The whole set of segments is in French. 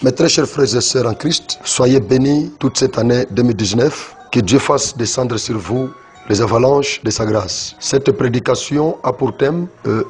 Mes très chers frères et sœurs en Christ, soyez bénis toute cette année 2019. Que Dieu fasse descendre sur vous les avalanches de sa grâce. Cette prédication a pour thème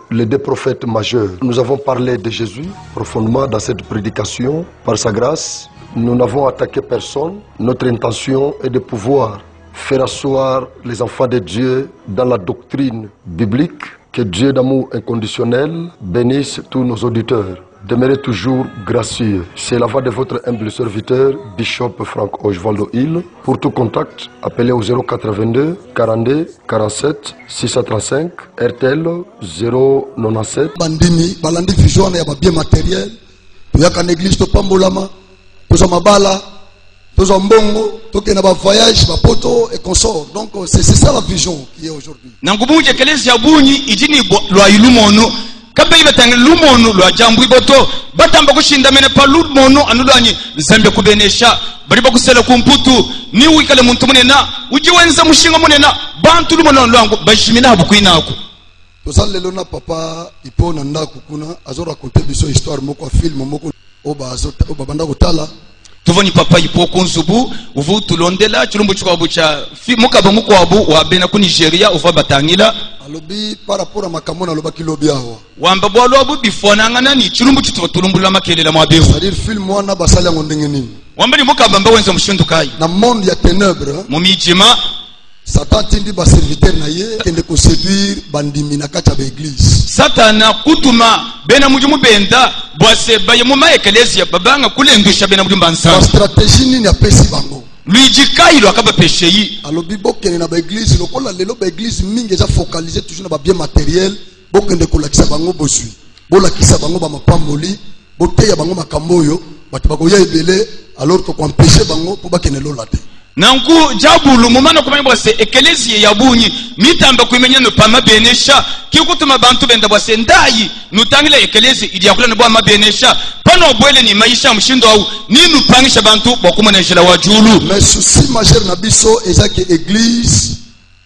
les deux prophètes majeurs. Nous avons parlé de Jésus profondément dans cette prédication. Par sa grâce, nous n'avons attaqué personne. Notre intention est de pouvoir faire asseoir les enfants de Dieu dans la doctrine biblique. Que Dieu d'amour inconditionnel bénisse tous nos auditeurs. Demeurez toujours gracieux. C'est la voix de votre humble serviteur, Bishop Frank Osvaldo Hill. Pour tout contact, appelez au 082 42 47 635 RTL 097. Bandimi, balandi vision ya bien matériel. Tuyaka l'église to pambolama, to mabala, to mbongo, to kena ba voyage, ba poto et consort. Donc c'est ça la vision qui est aujourd'hui. Nangubuje kelezi ya bunyi idini lwa ilumono. Kabe ibatanga lumono lwa jambu iboto batamba kushinda mene pa lumono anulwanyi zambe kubenesha bari bakusela kumputu ni wikale muntu munena ujiwenza mushinga munena bantu lumono lwangu bashimina habukuinako tozale lona papa ipona ndako kuna azo raconter biso histoire moko film moko oba banda kotala tuvoni papa ipo kunzubu uvu tulondela chilumbu chikwabu cha mukaba mukwabu wa bena ku Nigeria uva batangila alobi par rapport à makamona lobaki lobi awa wamba bwalo abu bifona ngana ni chilumbu chituba tulumbula makelela mwabehu c'est-à-dire film wana basali ngo ndenge nini wamba ni mukaba mba wenza mushindu kai na monde ya ténèbres mumijima Satan tindi ba serviteur na ye kende ko séduire bandimi na kati ya église Satana kutuma bena mujumu benda bwase baye mu maekelezia babanga kulengusha bena mujumba nsanga stratégie nini ya pesi bango Luigi Kailo akaba pesheyi alobi bokene na ba église lokola lelo ba église mingi eza focaliser toujours na ba bien matériel bokende ko lakisa bango bosui bolakisa bango ba mapamboli boteya bango makamboyo batu bakoya ebele alors to ko empêcher bango po bakene lolate nanku jabulu mumana kumanya bwase ekelezia ya bunyi mitamba kuimenya no pama benesha kikutuma bantu benda bwase ndayi nutangile ekelezi ili yakula no bwa mabenesha pano bwele ni maisha mshindo au ninu pangisha bantu bokumana jela wajulu mais souci majeur na biso ezaki église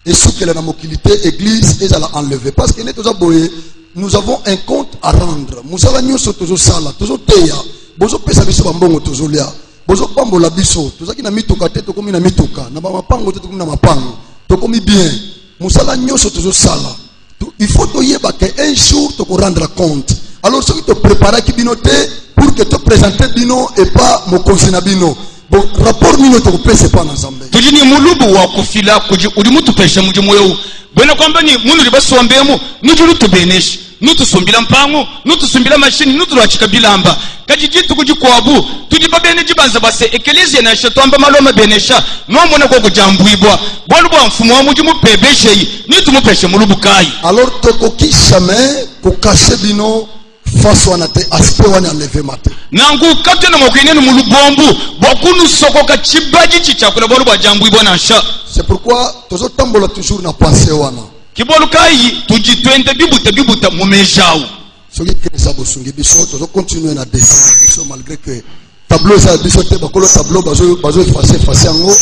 et soukela na mokilité église ezala enlever parce que neto za boye nous avons un compte à rendre musala nyoso tozo sala tozo teya bozo pesa biso bambongo tozo lia bozo pambola biso tozaki na mituka te tokomi na mituka na ba mapango te tokomi na mapango tokomi bien musala nyoso tozo sala il faut toyeba que un jour toko rendre compte alors ce qui te prépare ki bino te pour que te présenter bino et pas mokonzi na bino bon rapport mino toko pese pa na Nzambe tujini mulubu wa kufila kuji ulimutu pesha mujumu yeu bwena kwamba ni munu libasombemu nujulu tubeneshi nutusumbila mpango nutusumbila mashini nutulwachika bilamba kajijitu kujikwabu tujibabene jibanza base ekelezia na shetwamba maloma benesha nomona kwa kujambuibwa bwalu bwa mfumu wa mujimu pebesheyi nitumupeshe mulubu kai alors toko kishame kukashe bino face wana te aspect wana enlever mate nangu kate na mokwenenu mulubombu bwakunu soko kachibaji chichakula bwalu bwa jambuibwa na sha c'est pourquoi tozo tambola toujours na pensée wana kibolu kai tujitwende bibuta mumejao soki kesa bosungi biso tozo continuer na dessin biso malgré que tableau ça biso te bakolo tableau bazo effacer yango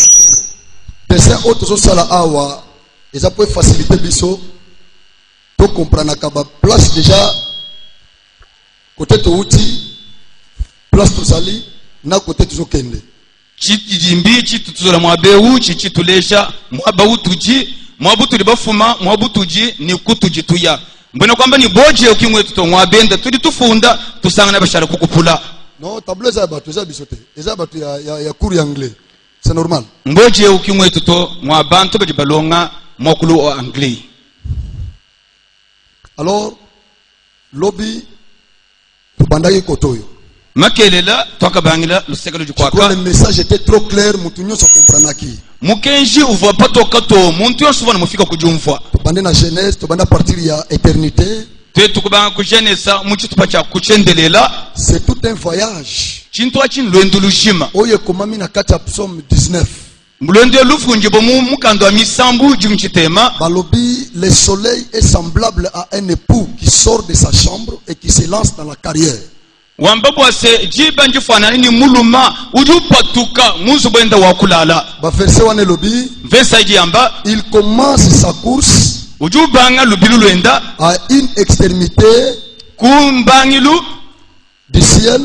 dessin autre tozo sala awa eza pour faciliter biso to comprendre ka ba place déjà côté to uti place to sali na côté tozo kende chitijimbi chituzola mwabeu chichitulesha mwabau tuji mwabutu libafuma mwabutuji ni kutujituya mbona kwamba ni boje ukimwe tuto mwabenda tuli tufunda tusanga na bashara kukupula non tableau za batu za bisote eza batu ya cours anglais c'est normal mboje ukimwe tuto mwabantu bajibalonga mwakulu o anglais alors lobby tubandaki kotoyo makelela twakabangila luseka lujikwaka le message était trop clair mutunyo sa comprenaki mukenji uva patoka to muntu yosubana mufika kujumva tubande na Genèse tubanda partir ya éternité tukubanga kujenesa muchitupa cha kuchendelela c'est tout un voyage chintu achin lwendo lushima oye komami na kati ya psaume 19 mulwendo lufunje bomu mukando wa misambu jimchitema balobi le soleil est semblable à un époux qui sort de sa chambre et qui se lance dans la carrière wambabwase jiba njifanana ni muluma ujupatuka muzu bwenda wakulala ba verset wane lobi verset ijamba il commence sa course ujubanga lubilu lwenda à une extrémité kumbangilu du ciel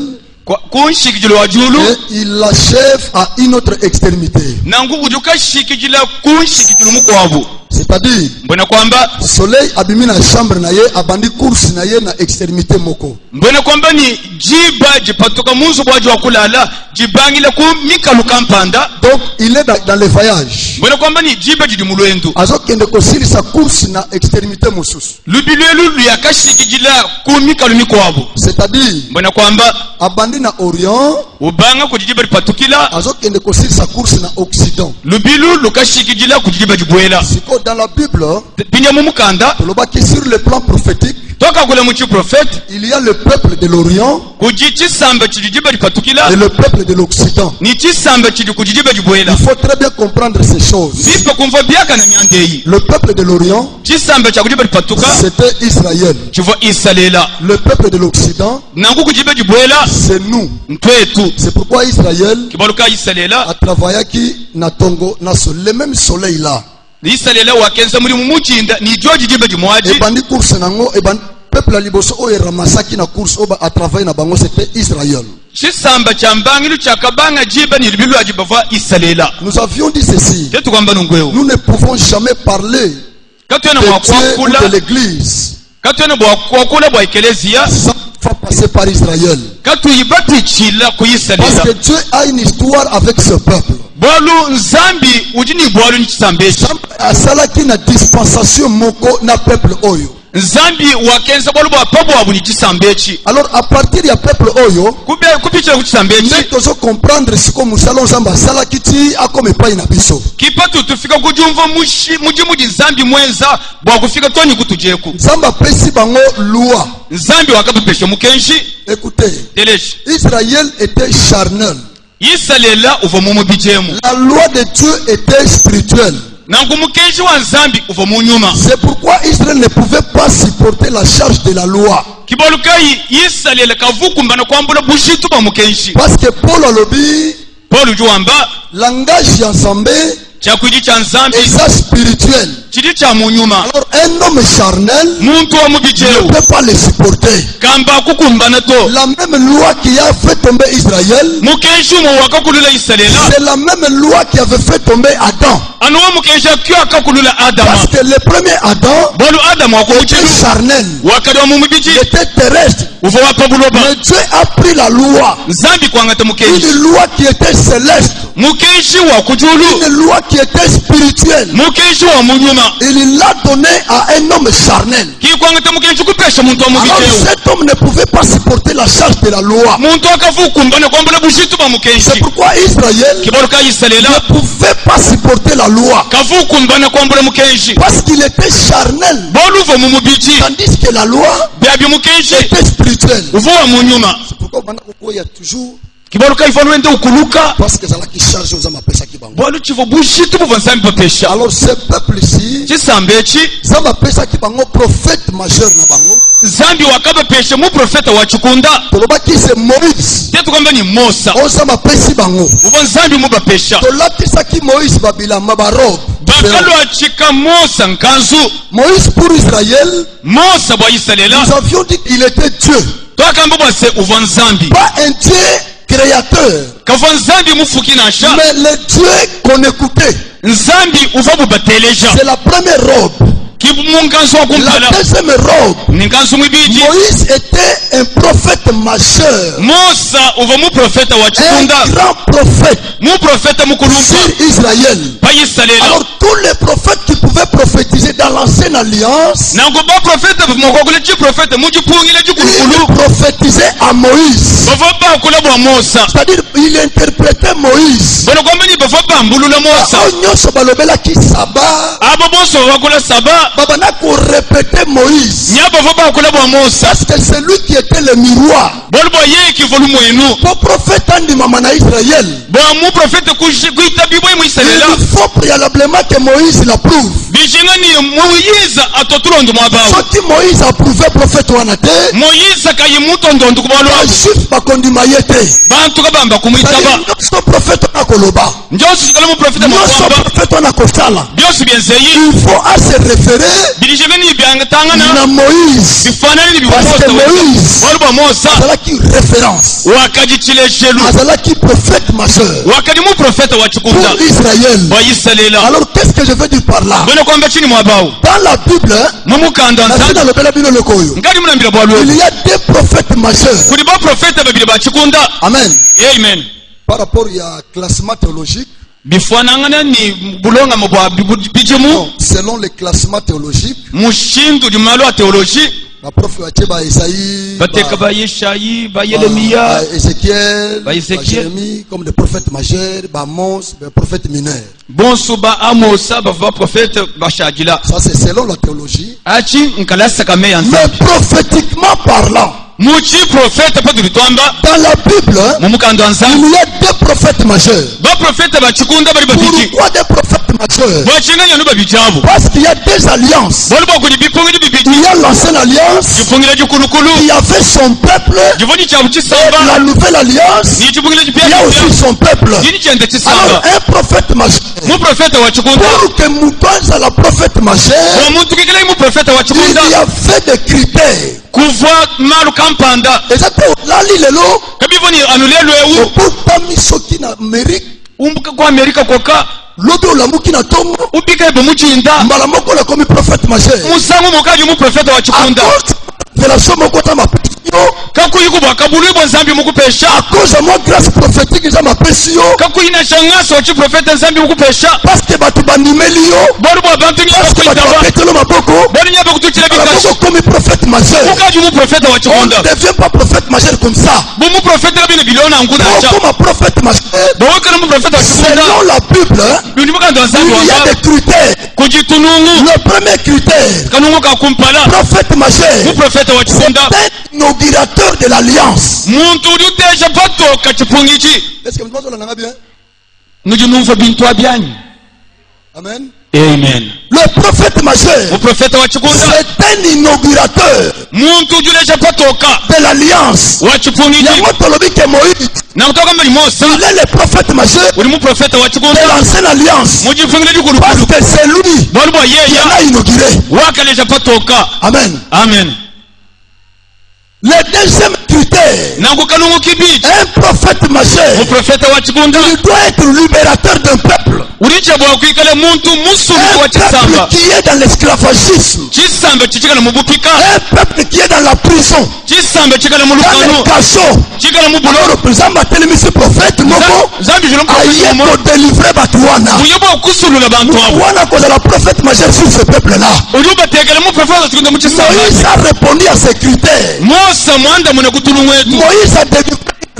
kunshikijilo wa julu et il l'achève à une autre extrémité. nangu kujukashikijila kunshikijilo mukwabu. C'est-à-dire, mbona kwamba soleil abimi na chambre na ye abandi course na ye na extrémité moko. mbona kwamba ni jiba jipatoka munzu bwaji wa kulala jibangile ku mikalu kampanda. Donc il est dans les voyages. mbona kwamba ni jiba jidi mulwendu Azokende kosili sa course na extrémité mosusu. lubilwelu luyakashikijila ku mikalu mikwabu. C'est-à-dire, mbona kwamba abandi na Orient, ubanga kujijiba lipatukila azokende kosili sa course na Occident. lubilu lukashikijila kujijiba jibwela. Siko dans la Bible, pinya mumukanda tolobaki sur le plan prophétique, toka kule muchi prophète il y a le peuple de l'Orient kuji chisamba chijijiba lipatukila et le peuple de l'Occident. ni chisamba chidi kujijiba jibwela. Il faut très bien comprendre ces choses. bipa kumva byaka na nyandeyi Le peuple de l'Orient, chisamba cha kujiba lipatuka c'était Israël. chivo isalela Le peuple de l'Occident, nangu kujiba jibwela c'est nous. ntwetu. C'est pourquoi Israël kibaluka isalela a travaillé qui na Tongo, na le même soleil là. isalela wakenza muri mumuchinda ni joji jiba Et jimwaji bandi course nango, et bandi peuple à liboso o ramasaki na course o a travaillé na bango, c'était Israël. chisamba cha mbangilu cha kabanga jiba ni libilu ajibava isalela. Nous avions dit ceci. tetu kwamba nungweo Nous ne pouvons jamais parler katwena de Dieu mwakwakula ou de l'église katwena bwakwakula bwa ekelezia sans faire passer par Israël. katuyibatichila Parce kuyisalela. que Dieu a une histoire avec ce peuple. bwalu nzambi ujini bwalu ni chisamba echi. Asalaki na dispensation moko na peuple oyo. nzambi wakenza bwalu bwapa bwabu ni chisamba echi. Alors à partir ya peuple oyo, kupichila ku chisamba nous echi devons comprendre ce que musalo nzambe asalaki ti akome pai na biso. kipatu tufika kujumva muji nzambi mwenza bwakufika twani kutujeku. Nzambe apesi bango loi. nzambi wakatupesha mukenshi Écoutez, teleshi Israël était charnel. yisalela uva mumu bijemu La loi de Dieu était spirituelle. nangu mukenshi wa nzambi uva munyuma. C'est pourquoi Israël ne pouvait pas supporter la charge de la loi. kibalukai yisalela kavukumbana kwambula bushitu ba mukenshi. Parce que Paul alobi, paul juwamba langage ya Nzambe chakwiji cha nzambi est ça spirituel. chidi cha munyuma. Alors un homme charnel muntu wa ne mubijeu peut pas le supporter. kamba kukumbana to La même loi qui a fait tomber Israël, mukenshi umo wakakulula isalela c'est la même loi qui avait fait tomber Adam. anuwa mukenshi akyo akakulula adama. Parce que le premier Adam bolu adamu était wakuuchilu charnel, wakati wa mumubiji il était terrestre. uva wapabuloba. Mais Dieu a pris la loi, nzambi kwangata mukenshi une loi qui était céleste, mukenshi wa kujulu une loi qui était spirituelle. mukenshi wa munyuma Il l'a donné à un homme charnel. kikwangata mukenshi kupesha muntu wa Alors mubijeu. cet homme ne pouvait pas supporter la charge de la loi. muntu akavukumbana kwambula bushitu ba C'est mukenshi pourquoi Israël kibaluka yisalela ne pouvait pas supporter la loi. kavukumbana kwambula mukenshi Parce qu'il était charnel. bolu uva mumubiji Tandis que la loi byabyo mukenshi était spirituelle. uva wa munyuma. C'est pourquoi il y a toujours, kibaluka ifa nuende ukuluka parce que c'est là qui charge aux hommes à pesa qui bango. bwalu chivo bushitu buva nzambi bapesha. Alors ce peuple ici, chisamba echi Zamba pesa qui bango prophète majeur na bango. nzambi wakabapesha mu profeta wa chikunda Tolobaki c'est Moïse. tetu kwamba ni mosa On Zamba pesi bango. uva nzambi mubapesha. Tolatisa ki Moïse babilamba barobe. bakalo achika mosa nkanzu Moïse pour Israël, mosa bwa isalela nous avions dit qu'il était Dieu. twakamba bwase uva nzambi Pas un Dieu créateur, kava nzambi mufuki nasha mais le Dieu qu'on écoutait. nzambi uva bubateleja C'est la première robe. kimunkanzu wa La kumpala deuxième robe, ni nkanzu mwibiji. Moïse était un prophète majeur, mosa uva mu profeta wa un chikunda grand prophète mu profeta mukulumba sur Israël. pa isalela. Alors tous les prophètes qui pouvaient prophétiser dans l'ancienne alliance, nango ba profeta mokokule chi profeta mujipungile ils chikulukulu prophétisaient à Moïse. bava bakula bwa mosa C'est-à-dire, il interprétait Moïse. bono kwamba ni bava bambulula mosa Oyo nyonso balobelaki Saba, abo bonso bakula saba babana ko répéter Moïse. nya bava bakula bwa mosa Parce que c'est lui qui était le miroir. bolo bwa ye kivolu mwenu Pour prophète andimama en Israël, bon mu prophète kuita bibwe mu Israël il faut préalablement que Moïse l'approuve. bijinga ni Moïse atotulondo mwabao Soki Moïse approuvé prophète wanate, Moïse kayimuto ndondo kubalo juif bakondima yete. bantu kabamba kumwitaba Nyoso prophète na koloba. njosi shikala mu prophète Nyoso mwamba prophète na kosala. byosi byenzeyi Il faut à se référer bijinga ni byanga tangana na Moïse. bifanani ni Parce que Moïse walba Mosa azalaki référence. wakajicileshelu Azalaki prophète majeur wakadi mu prophète wa chikunda pour Israël. wa Israël. Alors qu'est-ce que je veux dire par là? bwana kwamba chini mwabao Dans la Bible, mumukanda na nzanda sina lobela bino lokoyo. ngadi mulambira bwalwe Il y a deux prophètes majeurs. kuli ba prophète babili ba chikunda. Amen. Amen. Par rapport à classement théologique, bifanangana ni bulonga mu bwa bijimu non, selon les classements théologiques, mushindu dimalo a théologie la prof Acheba Isaïe, bateka ba Yeshayi ba Yeremia Ézéchiel, ba Ézéchiel, Jérémie, comme des prophètes majeurs, Amos, des prophètes mineurs. bonso ba Amosa ba prophète ba shagila Ça c'est selon la théologie. achi nkalasa kame ya Mais nzambi prophétiquement parlant, muchi prophète pa tulitwamba dans la Bible, mumukanda nzambi il y a deux prophètes majeurs. ba prophète ba chikunda bali babiki Pourquoi des prophètes majeurs? ba chinga nyanu babijabu Parce qu'il y a deux alliances. bali ba kuli bipongi bibiki Il y a l'ancienne alliance jipongira jikulukulu qui avait son peuple, jivoni chabu et chisamba la nouvelle alliance, ni jipongira il y a aussi jipya son peuple. yini chende Alors chisamba un prophète majeur, mu prophète wa chikunda pour que Moutonza la prophète majeur, wa muntu kikile mu prophète wa il chikunda y a fait des critères. kuva malu kampanda Et ça peut là lilo kabivoni anulelo eu pour misoki na Amérique, umbuka kwa Amerika koka lobi olamuki na tongo, ubika ibo muchinda mbala moko na komi prophète majeur. musangu mokaji mu prophète wa À chikunda cause de la somme kota ma pesio, kakuyiko bakabulu ibo nzambi mukupesha à cause de mon grâce prophétique za ma pesio, kakuyina shangaso chi prophète nzambi mukupesha parce que batu bandimeli yo, bolu bwa bantu ni parce que batu bakuyitaba bapetelo maboko, bolu nyaba kutuchira mbala bikashi moko komi prophète majeur. mukaji mu prophète wa On chikunda ne devient pas prophète majeur comme ça. bu mu prophète kabine bilona nguna Donc, cha comme un prophète majeur, bawekana mu prophète wa chikunda selon la Bible, bindi mukanda nzambi il y a wa des critères. kujitunungu Le premier critère, kanungu kakumpala prophète mu majeur, prophète wa chikunda c'est inaugurateur de l'alliance. muntu uteja patoka chipungichi Est-ce que vous m'entendez bien? nujinumva bintu abyanyu. Amen. Amen. Le prophète majeur, Uprofeta wa chikunda c'est un inaugurateur muntu ujuleja patoka de l'alliance. wa Il y a chipungiji un tolobi que Moïse, na kutoka mbali Musa il est le prophète majeur uri mu profeta wa de chikunda l'ancienne alliance. mujipungile Parce jukulukulu que c'est lui bali bwa qui yeya l'a inauguré. wakaleja patoka. Amen. Amen. Le deuxième critère, Na kukanungu kibiji un prophète majeur, uprofeta wa chikunda il doit être libérateur d'un peuple. ulicha bwa kuikale muntu musulu wa Un peuple chisamba qui est dans l'esclavagisme. chisamba chichikala mubupika Un peuple qui est dans la prison. chisamba chikala Dans les mulukanu cachots. chikala mubuloro Alors, Zamba telemisi prophète moko zambi jilo aye mukumumo kodélivrer batu wana. uyoba okusulula bantu abo Wana kozala prophète majeur sur ce peuple-là. uyoba tekele mu profeta wa chikunda mu chisamba Moïse a répondu à ces critères. Mose mwanda mune kutulu mwetu Moïse a délivré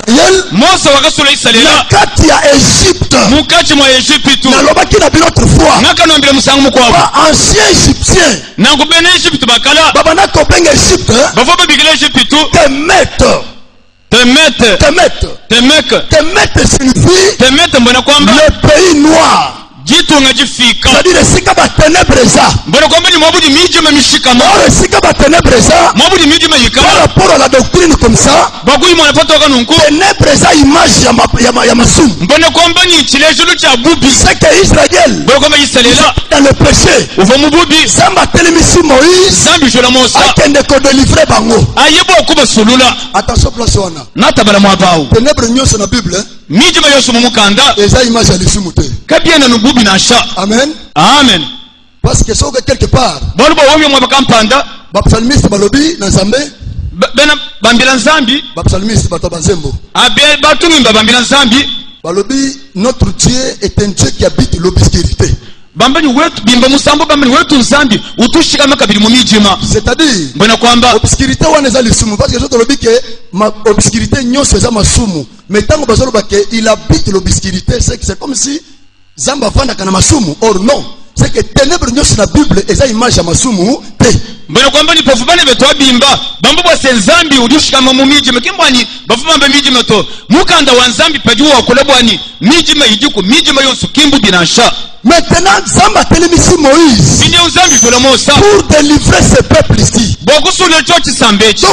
Israël Mose wakasula na Israela kati ya Égypte. mukati mwa Egiputu Nalobaki na bino autrefois. nakanombile musangu mukwabo Ba ancien égyptien. nankubene Egiputu bakala Babana kobenga Égypte. bavo babikila Egiputu Temete. temete Temete. temeke Temete signifie temete mbona kwamba le pays noir. jitunga jifika C'est-à-dire esika ba ténèbres eza. mbona kwamba ni mwabudi mijima mishikama Or esika ba ténèbres eza. mwabudi mijima Par yikala rapport à la doctrine comme ça, bakuyi mwana patoka nunku ténèbres eza image ya masumu. mbona kwamba ni chilejulu cha bubi C'est que Israël, mbona kwamba Israela dans le péché, uva mububi Zamba telemisi Moïse, zambi jola Musa akende kodélivrer bango. ayeba okuba sulula Attention place wana. natabala mwabawu Ténèbres nyonso na Bible, mijima yose mumukanda eza image ya lisumu te. kabiena nububi na sha. Amen. Amen. Parce que soki quelque part, Bolu ba womyo mwabakampanda bapsalmiste balobi na Nzambe, bena bambila nzambi bapsalmiste bato banzembo. abe batungimba bambila nzambi Balobi, notre Dieu est un Dieu qui habite l'obscurité. bambani wetu bimba musambo bambani wetu nzambi utushikama kabiri mu mijima C'est-à-dire, mbona kwamba obscurité wana eza lisumu. Parce que je te lobi que ma obscurité nyonso eza masumu. Mais tango bazoloba que il habite l'obscurité, c'est comme si Zamba vanda kana masumu. Or non, c'est que ténèbres nyos na Bible eza image ya masumu te. Mbona kwamba ni pofu bane beto abimba bambo bwa senzambi udushikama mu mijima kimbwani bafuma mbe mijima to mukanda wa nzambi pajuwa wakolebwani mijima idiku mijima yonsu kimbu binansha. Maintenant Zamba télémisi Moïse pour délivrer ce peuple ici. Donc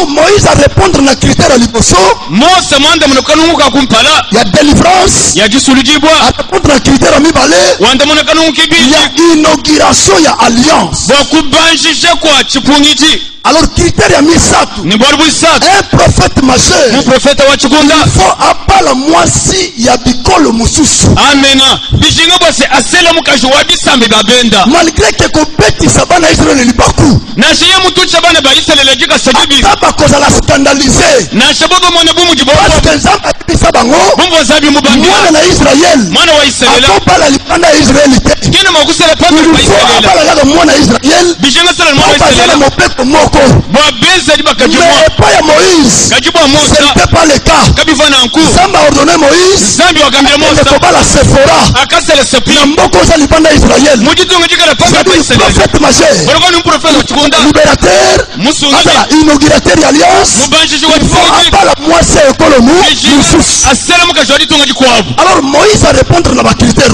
Moïse a répondre na critère à l'Iboso. Il y a délivrance. À répondre à critère à Mibale. Il y a inauguration, il y a alliance. Alors critère ya misatu un prophète majeur il faut apala mwasi ya bikolo mususu malgré que kobetisa bana Israël libaku ata kozala scandalisé parce que Nzambe abisa bango mwana na Israël akobala lipanda ya Israël te il faut apala kaka mwana Israël bazala mopeko moko. Mais pas à Moïse, ce n'était pas le cas. Zamba a ordonné Moïse de combattre la Sephora. Namboko Zalibanda Israël. C'est un prophète majeur, libérateur, inaugurateur d'alliance. Il faut appeler la moitié écolomu. Alors Moïse a répondu à la critère.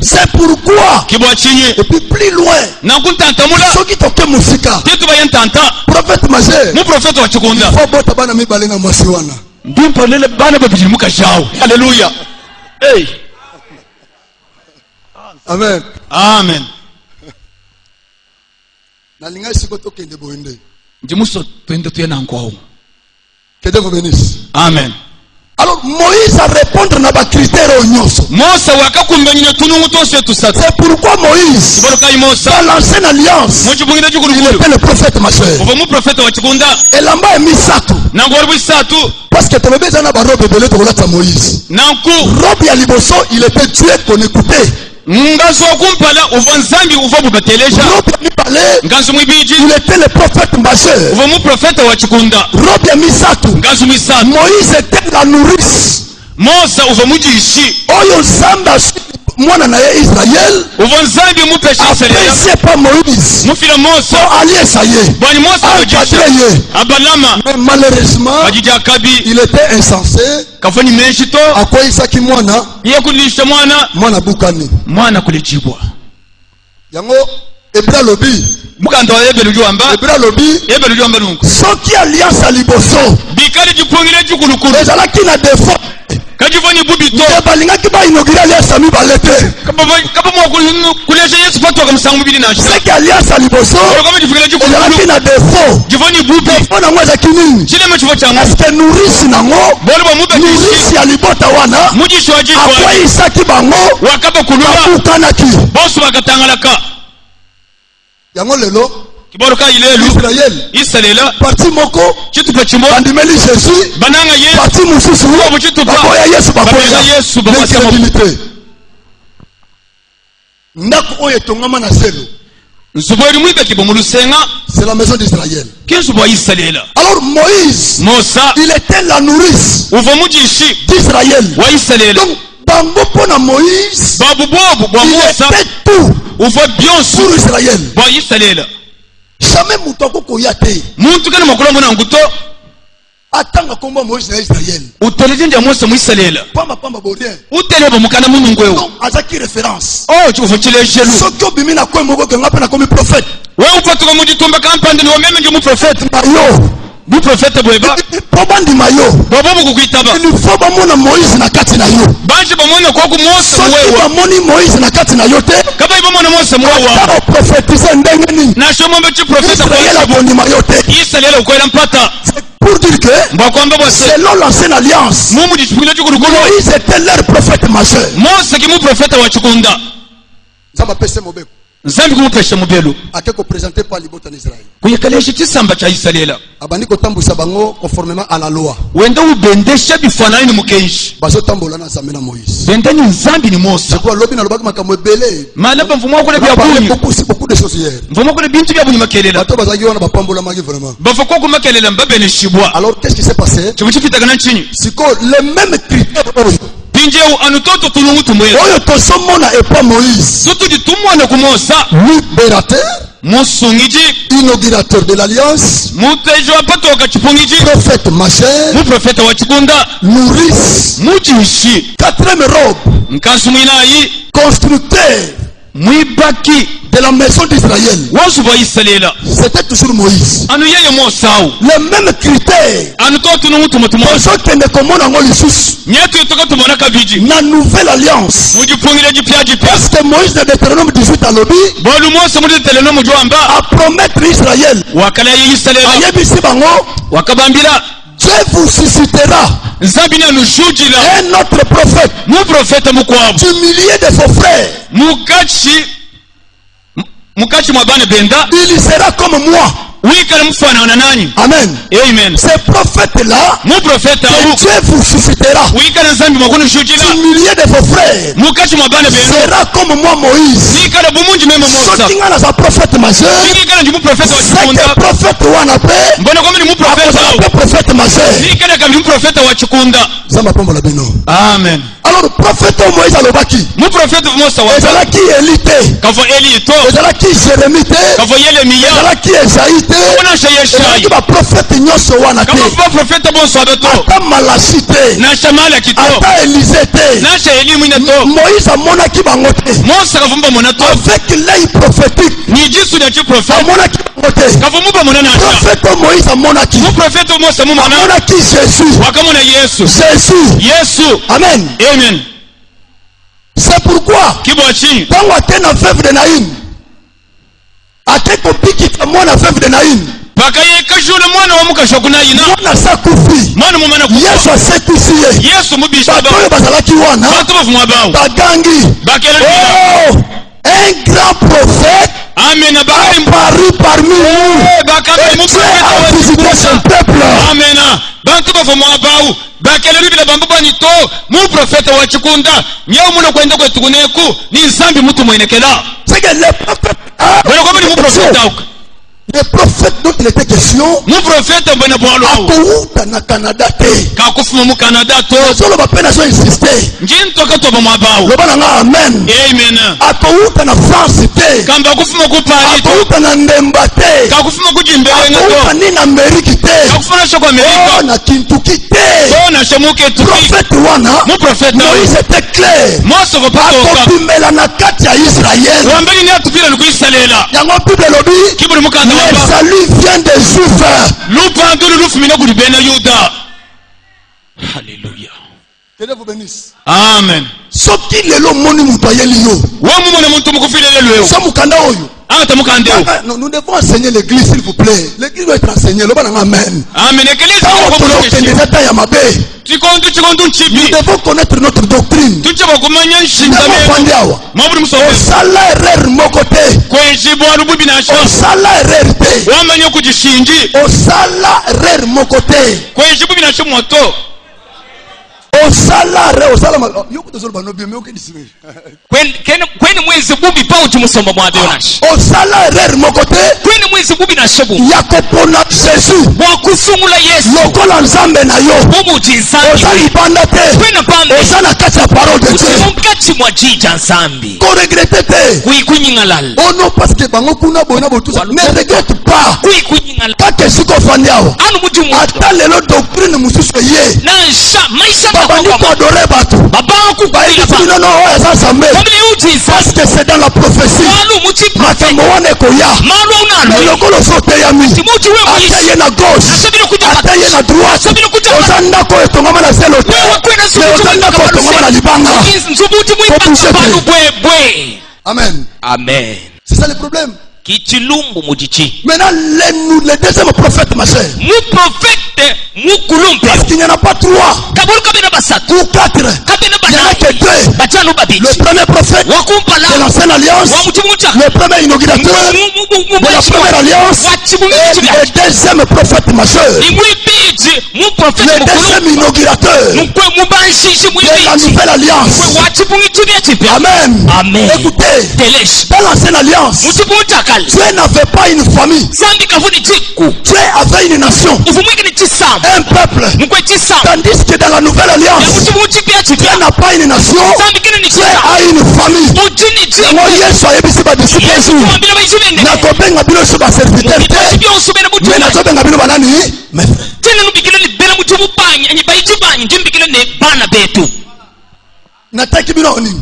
C'est pourquoi, et puis plus loin, ceux qui toquent musika, prophète majeur, il faut bota bana mibale na mwasiwana. Alléluia. Hey. Amen. Amen. Nalinga siko tokende boende. Ndimuso twende tuyena nkwao. Que Dieu vous bénisse. Amen. Alors Moïse a répondu à des critères au nyoso. C'est pourquoi Moïse, dans l'ancienne alliance, il était le prophète majeur. Et là-bas est Misato. Parce que tu le besoin d'avoir robe de l'autre à Moïse. Robe ya liboso, il était tué qu'on écoutait. Il était le prophète majeur. Robe ya Misato. Moïse était la nourrice. Oyo Zamba mwana na Israël. Apprécié par Moïse. Pour allier ça y est. Mais malheureusement, il était insensé. À quoi il s'est mwana? Mwana bukani. Mwana kulichibwa. Yango ebra lobi. Ebra lobi. Soki alliance à liboso. Ezala ki na défaut. Kajivani bubito balingaki ba inaugurer alliance ami balete kama kuleje Yesu patu akamsangu bibili na c'est que alliance aliboso ezalaki na défaut jivani bubi ona ngwaza kinini chile mechivo changu parce que nourrice nango nourrice ya libota wana mujishwaji kwa isaki bango wakaba kulula bakukanaki bosu bakatangalaka yango lelo Kiboroka ilelu Israël parti moko chitu pachimbo bandimeli Jésus bananga Yesu parti mususu bakoya Yesu bakoya mobilité ndako oyo tongama na selo nzubori mwibe kibomulusenga c'est la maison d'Israël kinzubo Israël. Alors Moïse il était la nourrice d'Israël wa Israël. Donc bango pona Moïse babu bobu bwa Musa tout uvo bionsu pour Israël bwa Israël. Jamais mutoko koyate muntu kana makolo mona nguto atanga komba Moïse na Israël utelejinja Mose mu Israël pamba bodien utelebo mukana mungu ngweo donc azaki référence chifo chile jelu sokyo bimina ko moko ke ngapa na komi prophète wewe upatuka mujitumba kampande ni wameme nje mu prophète mayo bu prophète bweba pobandi mayo bobo kukuitaba il faut ba mona Moïse na kati na yo banje bamona ko ku Mose wewe ba moni Moïse na kati na yo te kaba ibo mona Mose mwewa ta prophétiser ndenge ni na shomo mbe prophète Israël abondi mayo te Israël ko ila mpata pour dire que selon l'ancienne alliance Moïse était leur prophète majeur. Mose ki mu prophète wa chikunda Zamba pese mobeko Zambi kumupesha mubelu akeko présenté par libota d'Israël kuyekaleshi chisamba cha Israël abandi kotambusa bango conformément à la loi wenda ubendesha bifanani ni mukenshi baso tambola na Zambi na Moïse benda ni Zambi ni Mose kwa lobi na lobaki makambo ebele malaba mfumo kule bya bunyi beaucoup de choses hier mfumo kule bintu bya bunyi makelela bato bazaki wana bapambola magi vraiment bafako ku makelela mbabe ne shibwa. Alors qu'est-ce qui s'est passé chikuchipita kana chini siko les mêmes critères tinjeu anutoto tulungu tumweza oyo tosomona epa Moïse sutu ditumwana kumosa libérateur, musungiji inaugurateur de l'alliance, mutejo apatoka chipungiji prophète majeur, mu profeta wa chikunda nourrice, mujishi quatrième robe, nkansu mwinayi constructeur mwibaki de la maison d'Israël. wansu baisalela C'était toujours Moïse. anu yeye mosawu Les mêmes critères. anu to tulungu tumutumosa Tozokende komona ngo lisusu nyetu toka tumona kabiji na nouvelle alliance. mujipungile jipya jipya Parce que Moïse de Deutéronome 18 a lobby bolu mose muri teleno mujwamba a promettre Israël. wakala yisalela Ayebisi bango, wakabambila Dieu vous suscitera nzambi na nushujila un autre prophète mu profeta mukwabu du millier de vos frères. mukachi mwa bana benda Il sera comme moi. wikala mufana nanyi Amen. amen Ces prophètes-là, mu profeta que Dieu vous suscitera wikala nzambi mwakunu shujila du millier de vos frères. mukachi mwa bana benda Sera comme moi Moïse. wikala bumunji mema mosa Soki nga naza prophète majeur, wikala ndi mu profeta wa c'est chikunda que prophète wana pe mbona kwamba ni mu profeta akozala au pe prophète majeur. wikala kabili mu profeta wa chikunda Nzambe apambola bino. amen Alors prophète oyo Moïse alobaki muprofeta mosa wa ezalaki Eli te, kavo eli to ezalaki Jérémie te, kavo yeremiya ezalaki Esaïe te, onasha ezalaki yeshayi baprofete nyonso wana te, kavo baprofeta bonso abeto ata Malachi te, nasha malaki to ata Élisée te. nasha elimu ine to Moïse amonaki bango te. mosa kavumba mona to Avec l'œil prophétique ni jisu na chi profeta amonaki bango te. kavo muba mona nasha Prophète oyo Moïse amonaki, muprofeta mosa mumona amonaki Jésus. wakamona yesu Yesu. Amen. amen C'est pourquoi kibochi ntango ate na veuve de Naïm ate kopikisa mwana veuve de Naïm, pakayekashule mwana wa mukasha kunayina mwana sakufi, mwana mumana Yesu asekisi ye. yesu mubisha Bato ba oyo bazalaki wana bantu bavumwa bawo bagangi, bakela oh, un grand prophète amen bakali apparu parmi nous bakali et Dieu a visité son peuple. amen bantu bavumwa bawo bakela bibila bantu bani to mu profeta wa chikunda nyeo muno kwenda kwetu kuneku ni nsambi mutu mwenekela C'est que les prophètes, bwana kwa mu profeta uka les prophètes dont il était question mu profeta bwana bwalo akouta na Canada te. ka kufuma mu Canada to Solo bapena so insister. njinto ka to bamwa bawo Loba na nga amen. amen Akouta na France te. kamba kufuma ku Paris to Akouta na Ndemba te. ka kufuma ku Jimbelenga Akouta to ni na Amerika te. ka kufuna shoko Oh, Amerika na Kintuki te. to na shemuke tuki Prophète wana mu profeta Moïse était clair. moso ko patoka Akopimela na kati ya Israël. wambeli ni atupira lukuisalela Yango Bible lobi kibuli mukanda le wamba salut vient des Juifs. lupandulu lufumina kuli bena yuda haleluya Que Dieu vous bénisse. amen Soki lelo moni mutu ayeli yo. wamumona muntu mukufilele lwewo So mukanda oyo. ata mukandeo Nous devons enseigner l'église s'il vous plaît. L'église doit être enseignée. Loba na nga amen. amen ekeleza Tango tozokende zata ya mabe, chikondu nous nchibi devons connaître notre doctrine. tucheba kumanya nshingameno Ndakofandi awa. mwabuli musobe Osala erreur moko te. kwejibwa lububi nasho Osala erreur te. wamanya kujishinji Osala erreur moko te. kwejibubi nasho moto Osala erreur, osala ma. Yoko tozolo bano bien, mais okedi sibe. kweni mwezi bubi pawo chimusomba mwabeyo nashi Osala erreur moko te. kweni mwezi bubi nashobu Ya kopona Jésus. wakusungula yesu Lokola nzambe na yo. bumuti nsambi Osali banda te. kwena pambe Osala kati ya parole de Dieu. mukati mwa jija nsambi Koregrete te. kuikunying'alala Oh non, parce que bango kuna bona botusa. Ne regrette pas. kuikunying'alala Kake siko fandi awa. anu muti muto Ata lelo doctrine mususu ye. nansha maisha Babandi makoma kodore batu. babangu Bayi kulipa no no oya sasa me. famili uti Parce nsambi que c'est dans la prophétie. malu muti Makambo wana koya. malu Le unalo lokolo sote ya mi. timuti we Ata mwisi ye na gauche. asabile kuja Ata ye na droite. asabile kuja Oza ndako etongama na selo te. wewe kwena Mais oza ndako etongama na libanga. nzubuti mwipaka panu bwebwe Amen. amen C'est ça le problème. kichilumbu mujichi Maintenant, le deuxième prophète, ma chère. mu prophète mukulumpe Parce qu'il n'y en a pas trois kabulu kabena basatu ou quatre. kabena Il n'y en a que deux. batano babili Le premier prophète wakumpala de l'ancienne alliance, wa muchimucha le premier inaugurateur de la première alliance et le deuxième prophète majeur. imwibiji mu prophète Le mukulu deuxième inaugurateur mukwe mubanji de la nouvelle alliance. Amen. Amen. Écoutez, Telesh. dans l'ancienne alliance, Mutipu utakali. Dieu n'avait pas une famille. Zambi kavuni chiku. Dieu avait une nation, Ufumwiki ni chisamu. un peuple. Mkwe chisamu. Tandis que dans la nouvelle Ya alliance, mutipu uchipia Dieu chipia. n'a pas une nation, Zambi kine ni Dieu chisamu. a une famille. Ujini chiku. Yango Yesu ayebisi badisciple Yesu ezu, kuambila baishibende. nakobenga bino so baserviteur te, Mukitachibia usubene mutu. mais nazobenga bino banani mes frères. Tena nubikile ni bela mutu mupanyi. Anyi baichibanyi. Njimbikile ni bana betu. Nataki bino nini?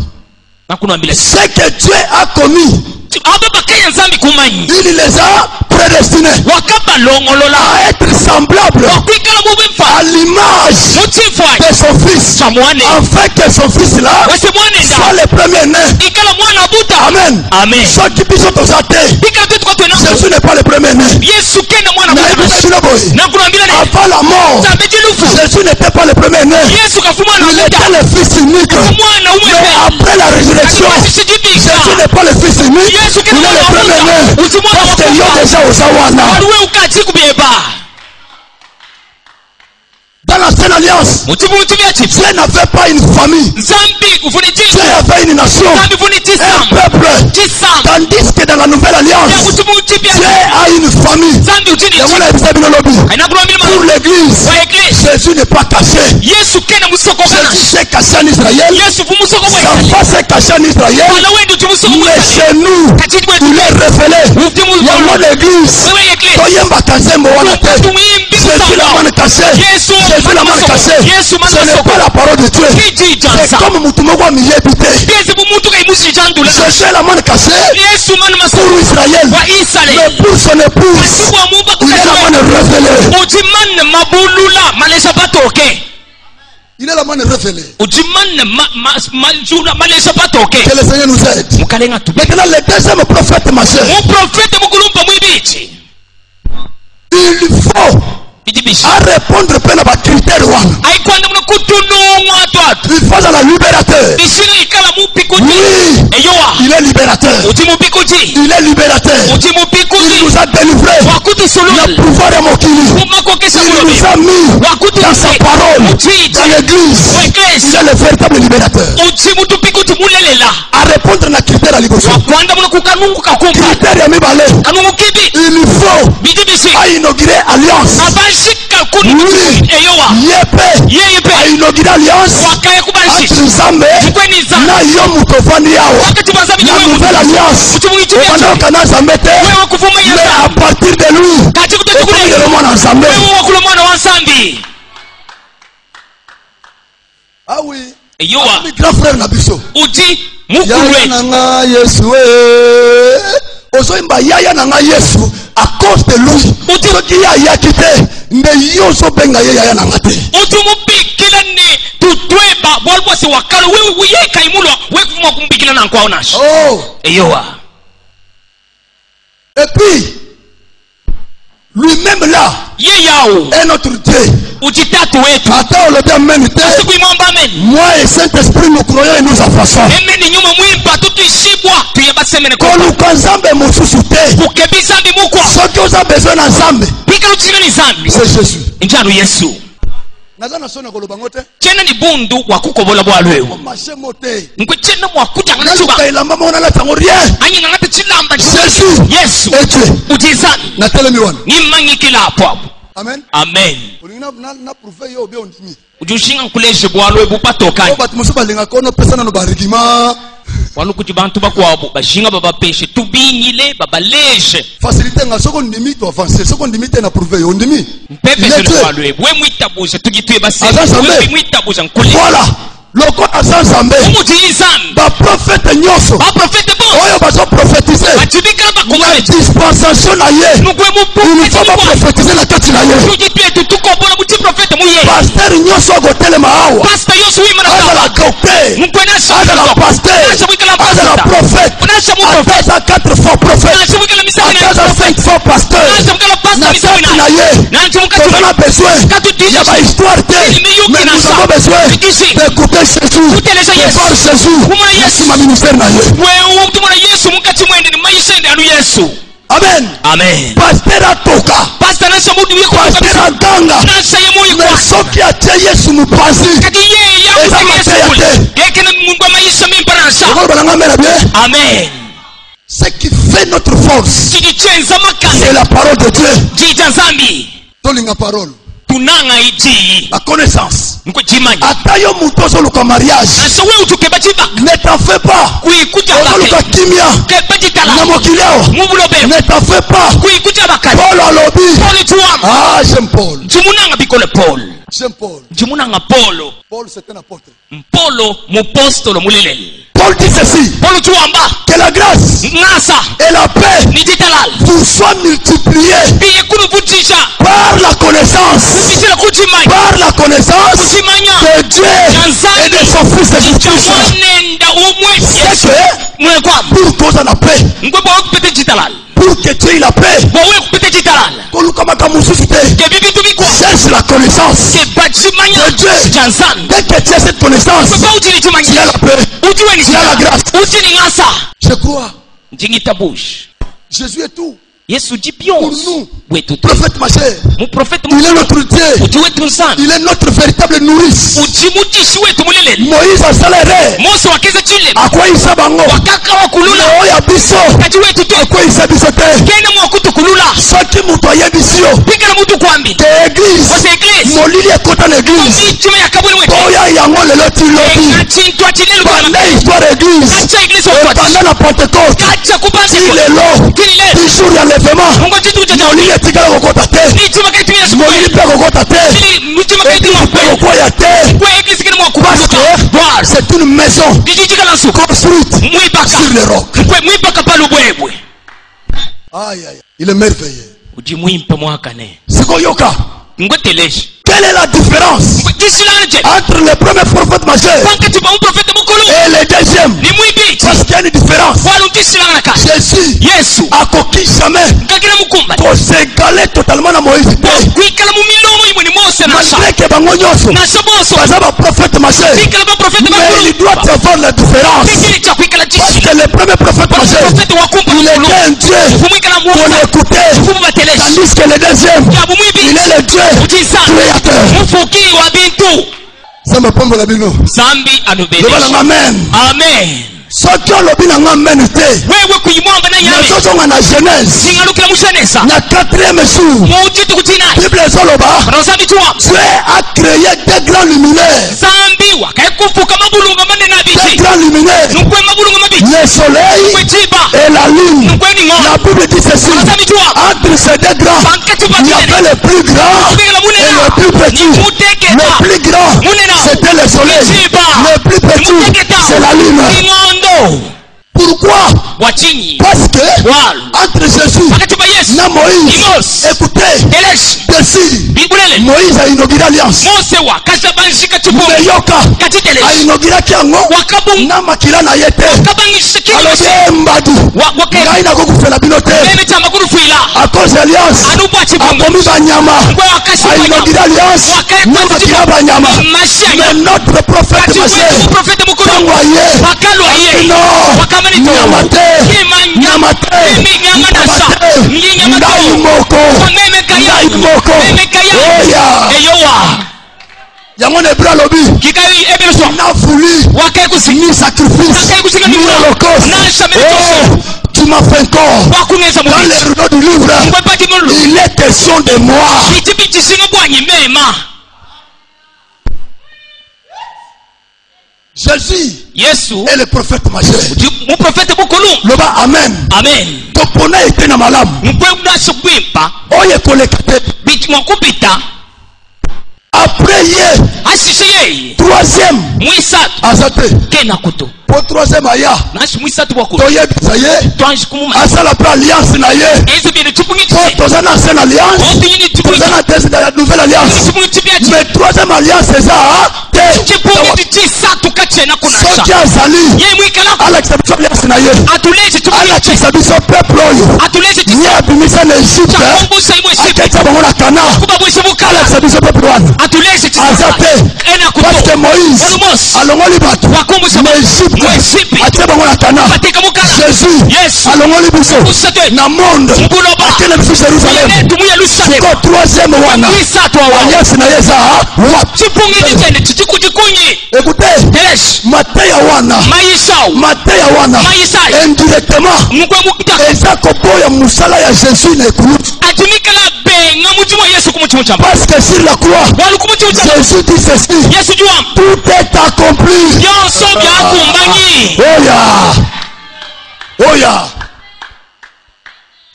Nakunuambile. Ce que Dieu a commis, Ababa kaya nzambi kumanyi. il les a prédestinés Wakaba longolola. à être semblables Wakwikala mubimfa. à l'image Mutifai. de son fils, Chamwane. afin que son fils là Wese mwane soit nda. le premier né. Ikala mwana buta. Amen. Amen. Ceux qui puissent t'osater, Bika kitu kwa tuena. Jésus n'est pas le premier né. Yesu kenda mwana Mais buta. écoutez bino boy, Nakunuambila ni. avant la mort, Zambeji lufu. Jésus n'était pas le premier né. Yesu kafumwa na Il buta. était le fils unique. Mwana Mais umepe. après la résurrection, Jésus n'est pas le fils unique, il est le premier né. Parce que yo déjà aux Awana. Waliwe ukati kubieba. Dans l'ancienne alliance, Mutibu mutibia chips. Dieu n'avait pas une famille. Zambi kufuni Dieu chips. avait une nation, Zambi kufuni un chisam. peuple. Chisam. Tandis que dans la nouvelle Ya alliance, mutibu mutibia Dieu chips. a une famille. Zambi uchini Et chips. voilà, vous avez le lobby. Ainakunuambila Pour mwana. l'église, Wa eklesia. Jésus n'est pas caché. Yesu kenda musoko kana. Jésus s'est caché en Israël. Yesu fumusoko Sa bwe. face est cachée en Israël. Wala wendi tumusoko bwe. Mais chez nous, Kachiti bwe. il est révélé. Uftimu Il y a mon église. Wewe eklesia. Toyemba kazembo wana te. Tumwimbi Jésus la main cachée. Yesu Jésus la main cachée. Yesu Ce n'est pas la parole de Dieu. Kiji C'est jansa. comme Moutoumogwa Miyebite. Yezi bumutu kaimusi jandula. Jésus la main cachée Yesu manu pour masoko. Israël. Wa Israel. Mais pour son épouse, Asiku amuba il est la main révélée. Ujiman mabulula malesha batoke. Il est la main révélée. Ujiman majula malesha batoke. Que le Seigneur nous aide. Mukalenga tu. Maintenant, le deuxième prophète majeur, Mu prophète mukulumpa mwibichi. il faut Bijibishi. à répondre plein à critères one. Aikwanda muno kutunungwa twatu. Il faut à la libérateur. Bishiri ikala mupikuti. Oui, Eyowa. il est libérateur. Uji mupikuti. Il est libérateur. Uji Il mupikuti. nous a délivrés. Wakuti Le sulul. pouvoir est mokili. Kumakokesha Il kulobi. nous a mis Wakuti dans sa muse. parole, Uji. dans l'église. Wa Il eklesia. est le véritable libérateur. Uji mutupikuti mulelela. À répondre à critères à liboso. Wakwanda muno kukanungu kakumba. Critères ya mibale. Kanungu kibi. Il faut Bijibishi. à inaugurer alliance. Abashika kuni. Oui. Eyowa. Yepe. Yeye À pe. inaugurer alliance. Wakaya kubanshi. Entre Nzambe Jikweni za. na yo mutovani yao. Wakati bazabi La nouvelle alliance. Uji muitibia. Obanda kana Nzambe te. Wewe kuvuma Mais yesa. à partir de lui, Kati okomi kutochukule. lelo mwana Nzambe. Wewe wakula mwana wa Nsambi. Ah oui. Eyowa. Mi grand frère na biso. Uji Yaya mukulwe. na nga Yesu ozoyimba yaya na nga Yesu à cause de lui. Uti- Soki yayaki te nde yo ozobenga ye yaya na nga te. Uji mubikila ne tutweba walwasi wakalo wewe uyeka imulwa wewe kuvuma kumbikila na nkwao nashi. Oh. Eyowa. Et puis lui-même là Ye yao. est notre Dieu. Uji tatu wetu. Ata olobi amen te. Siku imamba amen. Moi et Saint-Esprit nous croyons et nous affaçons. Emeni nyuma mwimba tutuishibwa. Tuyebasemene kwa. Koluka Nzambe mosusu te. Kukebiza mbi mukwa. Soki oza besoin na Nzambe, Pika lutsina ni zambi. c'est Jésus. Njanu Yesu. Naza na sona koloba ngo te. Chena ni bundu wakukobola bwalwewo. Marché mote. Nkwe chena mwakutanga na chuba. Naluka elamba mona la tango rien. Anyi ngangate chilamba. Jésus Yesu. est Dieu. Ujizani. Na telemi wana. Ni manyikila hapo hapo. Amen. Amen. Olingina na prouver yo be ondimi. Ujushinga nkuleje bwalwe bupatokanye. O batu musu balinga kono pesa na no barigima. Walukuti bantu bakwabo bashinga babapeshe tubinyile babaleje. Facilité nga soko ndimi to avancer. Soko ndimi te na prouver yo ndimi. Mpepe Il est zele Dieu. bwalwe. We mwitabuza tugitwe base. Aza Nzambe. We mwitabuza nkule. Voilà. Loko aza Nzambe. Umuti izambi. Ba prophète nyoso. Ba profete bo. Oyo bazo prophétiser. Bachibika La bakomete. dispensation na ye. Mugwe Il ne faut pas mupu. prophétiser la kati na ye. Tugitwe tutukobola muti profete muye. Pasteur nyoso agotelema awa. Pastor Yosu wimana Azala kawa. docteur. Mkwena Azala pasteur. Azala prophète. Ataza 4 fois prophète. Ataza 5 fois pasteur. Na kati na ye. Tozana besoin. Ya ba histoire te. Mais nous avons besoin d'écouter Jésus. De voir Jésus. Yesu ma ministère na ye. wewe utumona Yesu mukati mwende ni maisha ndi anu Yesu. Amen. Amen. Pasteur atoka. Pastor nasha mudu yeko Pasteur aganga. nasha yemoyi Mais kwa. soki atie Yesu mupanzi. Kati yeye ya amen. Ce qui fait notre force, c'est la parole de Dieu. Tolinga parole. La connaissance. Atayo mutozo luka mariage. Ne t'en fais pas. Luka kimia. Ne t'en fais pas. Paul a lobby. Ah, j'aime Paul. J'aime Paul. Paul c'est un apôtre. Paul dit ceci. Que la grâce et la paix vous soient multipliées par la connaissance de Dieu et de son Fils Jésus-Christ. C'est que pour cause de la paix, pour que Dieu ait la paix, cherche la connaissance de Dieu. Dès que tu as cette connaissance, tu as la paix, tu as la grâce. Je crois. Jésus est tout. Pour nous, prophète ma chère, il est notre Dieu, il est notre véritable nourrice. Moïse a saléré. À quoi il s'est bango? Il a biso. À quoi il s'est bisoté? Ce qui m'a toyé bisio. Église. Mon lit est contre l'église. Toya yango le loti loti. Pendant l'histoire d'église. Pendant la Pentecôte. Il est là. 10 jours il y a l'enlèvement. Mon lit est tigre au côté. Mon lit est au côté. Parce que c'est une maison construite sur les rocs. Aïe aïe, il est merveilleux. C'est quoi Yoka? Quelle est la différence entre le premier prophète majeur et le deuxième? Parce qu'il y a une différence. Jésus a coquille jamais pour s'égaler totalement à Moïse. Malgré que Bangonyoso, pas un prophète majeur, mais il doit avoir la différence. Parce que le premier prophète majeur, il était un Dieu pour l'écouter, tandis que le deuxième, il est le Dieu créateur. Ça me prend la bino. Amen. Amen. Ce qui a le bilan amen était. Nous sommes en Genèse. La 4e jour. Bible Zoloba. Dieu a créé des grands luminaires. Des grands luminaires. Le soleil et la lune. La Bible dit ceci. Entre ces deux grands, il y avait le plus grand et le plus petit. Le plus grand, c'était le soleil. Le plus petit, c'est la lune. Pourquoi? Parce que entre Jésus et Moïse, écoutez, décide, Moïse a inauguré l'alliance. Mais Yoka a inauguré Kiango, Namakila na yete. Alors c'est Mbadu. Naina Goku la binote. À cause de l'alliance, a commis Banyama. A inauguré l'alliance, Namakila Banyama. Mais notre prophète envoyé, non. Nyamate, Nyamate, Ndaimoko, Oya. Yamone bra lobby. N'a voulu ni sacrifice, ni holocauste. Oh, tu m'as fait encore. Dans les rouleaux du livre, il est question de moi. Jésus est le prophète majeur. Loba amen. Amen. Topona était na malam. Oye kolekate. Après hier. Troisième. Azate. Pour troisième aya. Toye bisaye. Asala pra alliance na ye. Tozana ancienne alliance. Tozana la nouvelle alliance. Mais troisième alliance c'est ça. Soki azali alakisa alliance na ye alakisa biso peuple oyo ye abimisa na Egypte aketisa bango na Kana alakisa biso peuple wana aza te parce que Moïse alongoli bato na Egypte atie bango na Kana. Jésus alongoli biso na monde akende biso Jérusalem siko troisième wana alliance na ye eza écoutez, Mateya wana mateya wana Maisha. indirectement mukwe mukita eza koboya musala ya Jésus na ekulu. atumikala benga mutima Yesu kumuchimu chamba Parce que sur la croix walu kumuchimu chamba Jésus dit ceci: Yesu juwa tout est accompli. yonso byakumbanyi. Oya.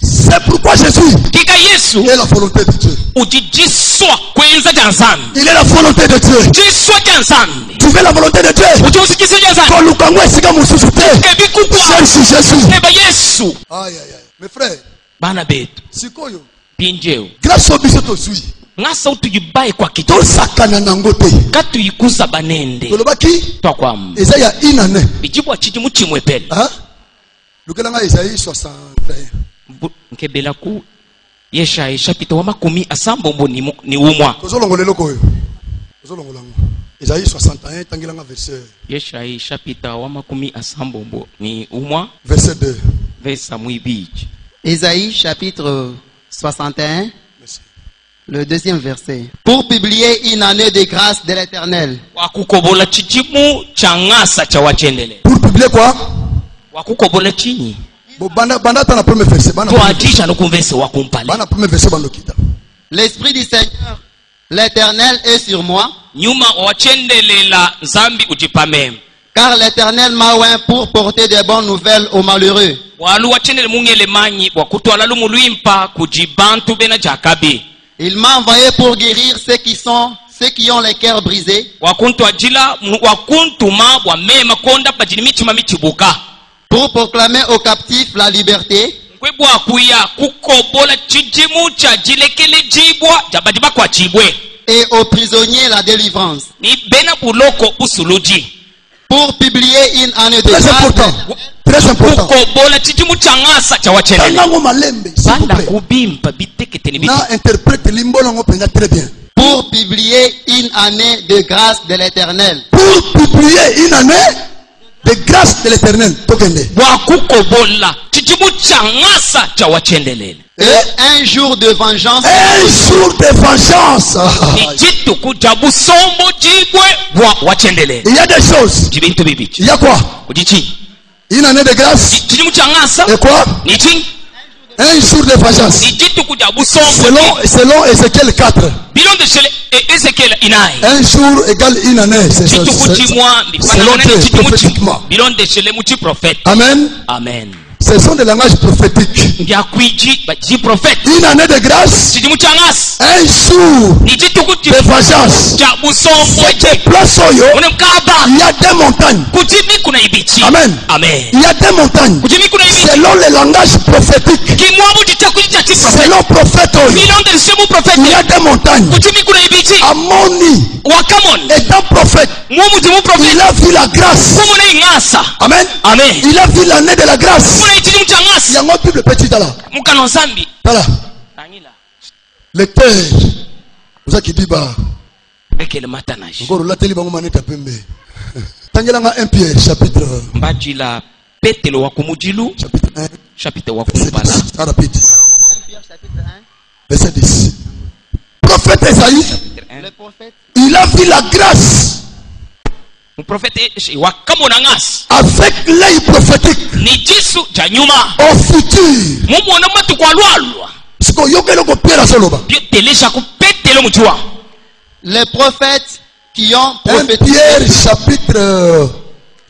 C'est pourquoi Jésus kika Yesu est la volonté de Dieu. ujijiswa kwenza janzani Il est la volonté de Dieu. jiswa janzani Tu veux la volonté de Dieu? ujusikisa janzani Kolukangwe sika mususu te. ebikukwa Cherche Jésus. eba Yesu. Aïe aïe aïe. Mes frères, bana betu sikoyo binjeo grâce au biso tozui ngasa utuyibaye kwa kitu tosakana nango te. katuyikuza banende Tolobaki twakwamu eza ya inane. bijibwa chiji muchimwepele Hein? Lukelanga Isaïe 61. nkebela ku Yesaya chapita wa makumi asambombo ni umwa Tozolongola eloko oyo. Tozolongola ngo. Isaïe 61 tangilanga verset Yesaya chapita wa makumi asambombo ni umwa verset 2. versa mwibiji. Ésaïe chapitre 61, Merci. le deuxième verset. Pour publier une année de grâce de l'Éternel. Wakukobola chijimu cha ngasa cha wachendele. Pour publier quoi? Wakukobola chini. Banda ta na premier verset. Tuatisha no converse wakumpale. Bana premier verset bando kita. L'Esprit du Seigneur, l'Éternel est sur moi, Nyuma wachendele la zambi ujipamem. car l'Éternel m'a oint pour porter des bonnes nouvelles aux malheureux. Walu wachendele mungele manyi wakutwala lumuluimpa kujibantu bena jakabi. Il m'a envoyé pour guérir ceux qui ont les cœurs brisés, Wakuntu ajila wakuntuma wa mema konda pajinimichi mamichibuka. pour proclamer aux captifs la liberté, Kwebwa kuya kukobola chijimu cha jilekele jibwa jabadiba kwa chibwe. et aux prisonniers la délivrance. Ni bena buloko usuluji. Pour publier une année de Très grâce. important. Très important. Kukobola chijimu cha ngasa cha wachendele. Tangango malembe, s'il vous Banda plaît. kubimpa bitekete ni biti. Na interprète limbolongo pena très bien. Pour publier une année de grâce de l'Éternel. Pour publier une année de grâce de l'Éternel. Tokende. Wakukobola chijimu cha ngasa cha wachendele. Et un jour de vengeance. Un jour de vengeance. Ni jitu kuja busombo jibwe wa wachendele. Il y a des choses. Jibintu bibichi. Il y a quoi? Kujichi. Une année de grâce. Chijimu cha ngasa. Et quoi? Ni ching. Un jour de vengeance. Ni jitu kuja busombo. Selon Ézéchiel 4. Bilon de shele Ezekiel inai. Un jour égale une année. C'est ça. Chitu kuchimwa Selon Dieu, prophétiquement. Bilon de shele muchi prophète. Amen. Amen. Ce sont des langages prophétiques. Ndia kuiji baji prophète. Une année de grâce. Chijimu cha ngasa. Un jour Ni jitu kuji de vengeance. cha busombo. Cette place oyo, Unemkaba. il y a des montagnes. Kujimi kuna ibichi. Amen. Amen. Il y a des montagnes. Kujimi kuna ibichi. Selon les langages prophétiques. Kimwabu jicha kujicha chi prophète. Selon prophète oyo, Bilon de shemu prophète. il y a des montagnes. Kujimi kuna ibichi. Amoni, Wakamon. étant prophète, Mumu jimu prophète. il a vu la grâce. Kumu na ingasa. Amen. Amen. Il a vu l'année de la grâce. Kuna ichijimu cha ngasa. Il y a un Bible petit là. Mukano zambi. Voilà. Tangila. Lecteur. Vous avez qui dit bah. Bekele matanashi. Encore là, teli bango maneta pembe. Tangelanga 1 Pierre chapitre Mbaji la petelo wa kumujilu. 1. Chapitre wa Verset kumubala. 10. Ah, rapide. Chapitre 1. Verset 10. Prophète Esaïe, Le prophète il a vu la grâce Mprofete wakamona ngasa. avec l'œil prophétique Ni jisu cha nyuma. au futur. Mumu ona matu kwa lwalwa. Ce qu'on yokelo ko Pierre soloba. Telisha ku petelo mujua. les prophètes qui ont 1 prophétisé. Pierre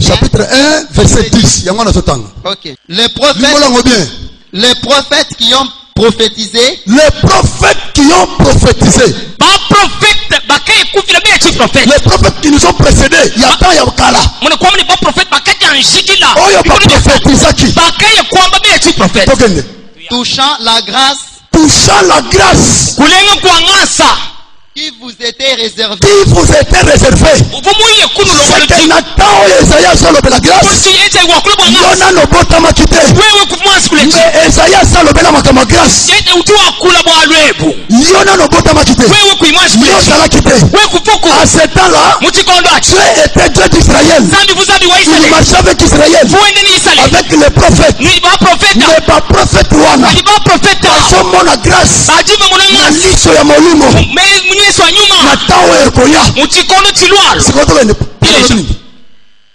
chapitre 1 verset 10. Yango na sotanga. Ok. Limbolango bien. Les prophètes qui ont prophétisé Les prophètes qui ont prophétisé. Ba prophète bakay kufila be chi prophète. Les prophètes qui nous ont précédés. Yata ya kala. Mwana kwa mni ba prophète bakaja njikila. Oyo ba prophétisaki. Bakay kwamba be chi prophète. Tokende. touchant la grâce Touchant la grâce Kulenga kwa ngasa. qui vous était réservée. qui vous était réservée. Vumuye kunu lo C'était waloti. Nathan oyo Esaïa salobela grâce. Kulti yete wa kulo ngasa. Yona nobotama kite. Wewe kufumwa sikuleti. Mais Esaïa salobela makama grâce. Yete utuwa kula bwa lwebu. Yona nobotama kite. Wewe kuimwa sikuleti. Yosala kite. Wewe kufuku. À ce temps-là, Mutikondo achi. Dieu était Dieu d'Israël. Zambi vuzabi wa Il Israeli. marchait avec Israël. Fuende ni Israeli. Avec les prophètes. Ni ba prophète. Mais pas prophète wana. Ni ba prophète. Asomona grâce. Bajiba mwana Na ngasa. liso ya molimo. Munyeso wa nyuma. Nathan oyo ekoya. Mutikondo chilwalo. Sikoto bende. Ile.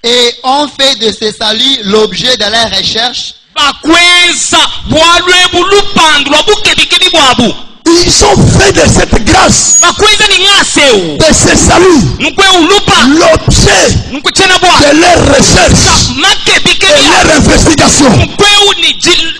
et ont fait de ce salut l'objet de leurs recherches. bakweza bwalwe bulupandu lwa bukebikebi bwabu Ils ont fait de cette grâce, bakweza ni ng'aseu de ce salut, nkwe ulupa l'objet nkwechena bwa de leurs recherches et makebikebi leur investigation. nkweu ni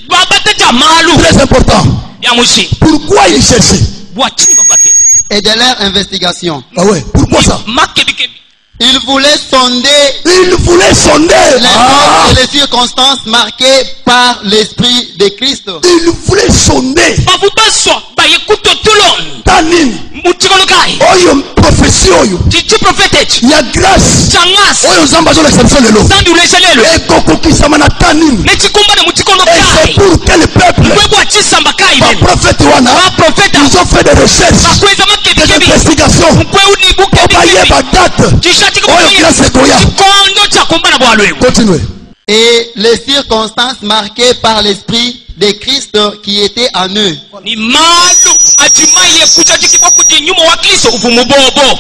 babateja malu Très important. ya mushi Pourquoi ils cherchaient? bwachimba bake Et de leur investigation. Ah ouais, pourquoi ça? makebikebi Ils voulaient sonder Ils voulaient sonder. les Ah, et les circonstances marquées par l'Esprit de Christ. ils voulaient sonder. bavu baswa bayekuto tulon Tanine. muchikolokai Oyo prophétie oyo. chichi prophetage Il y a grâce. changas Oyo nzamba zo l'exception lelo. zambi uleshelelo Ekokokisama na tanine. nechikumba ne Et muchikolokai c'est pour que le peuple, nkwe bwachisamba kai par prophète wana, baprofeta ils ont fait des recherches, bakweza des makebikebi investigations. nkweu ni Obaye bukebikebi ba date. chishati Oyo grâce ekoya. chikondo chakumba na bwalwebu Continuez. Et les circonstances marquées par l'Esprit de Christ qui était en eux. ni malu achimaye kucha chikibwa kuti nyuma wa kristo uvumu bobo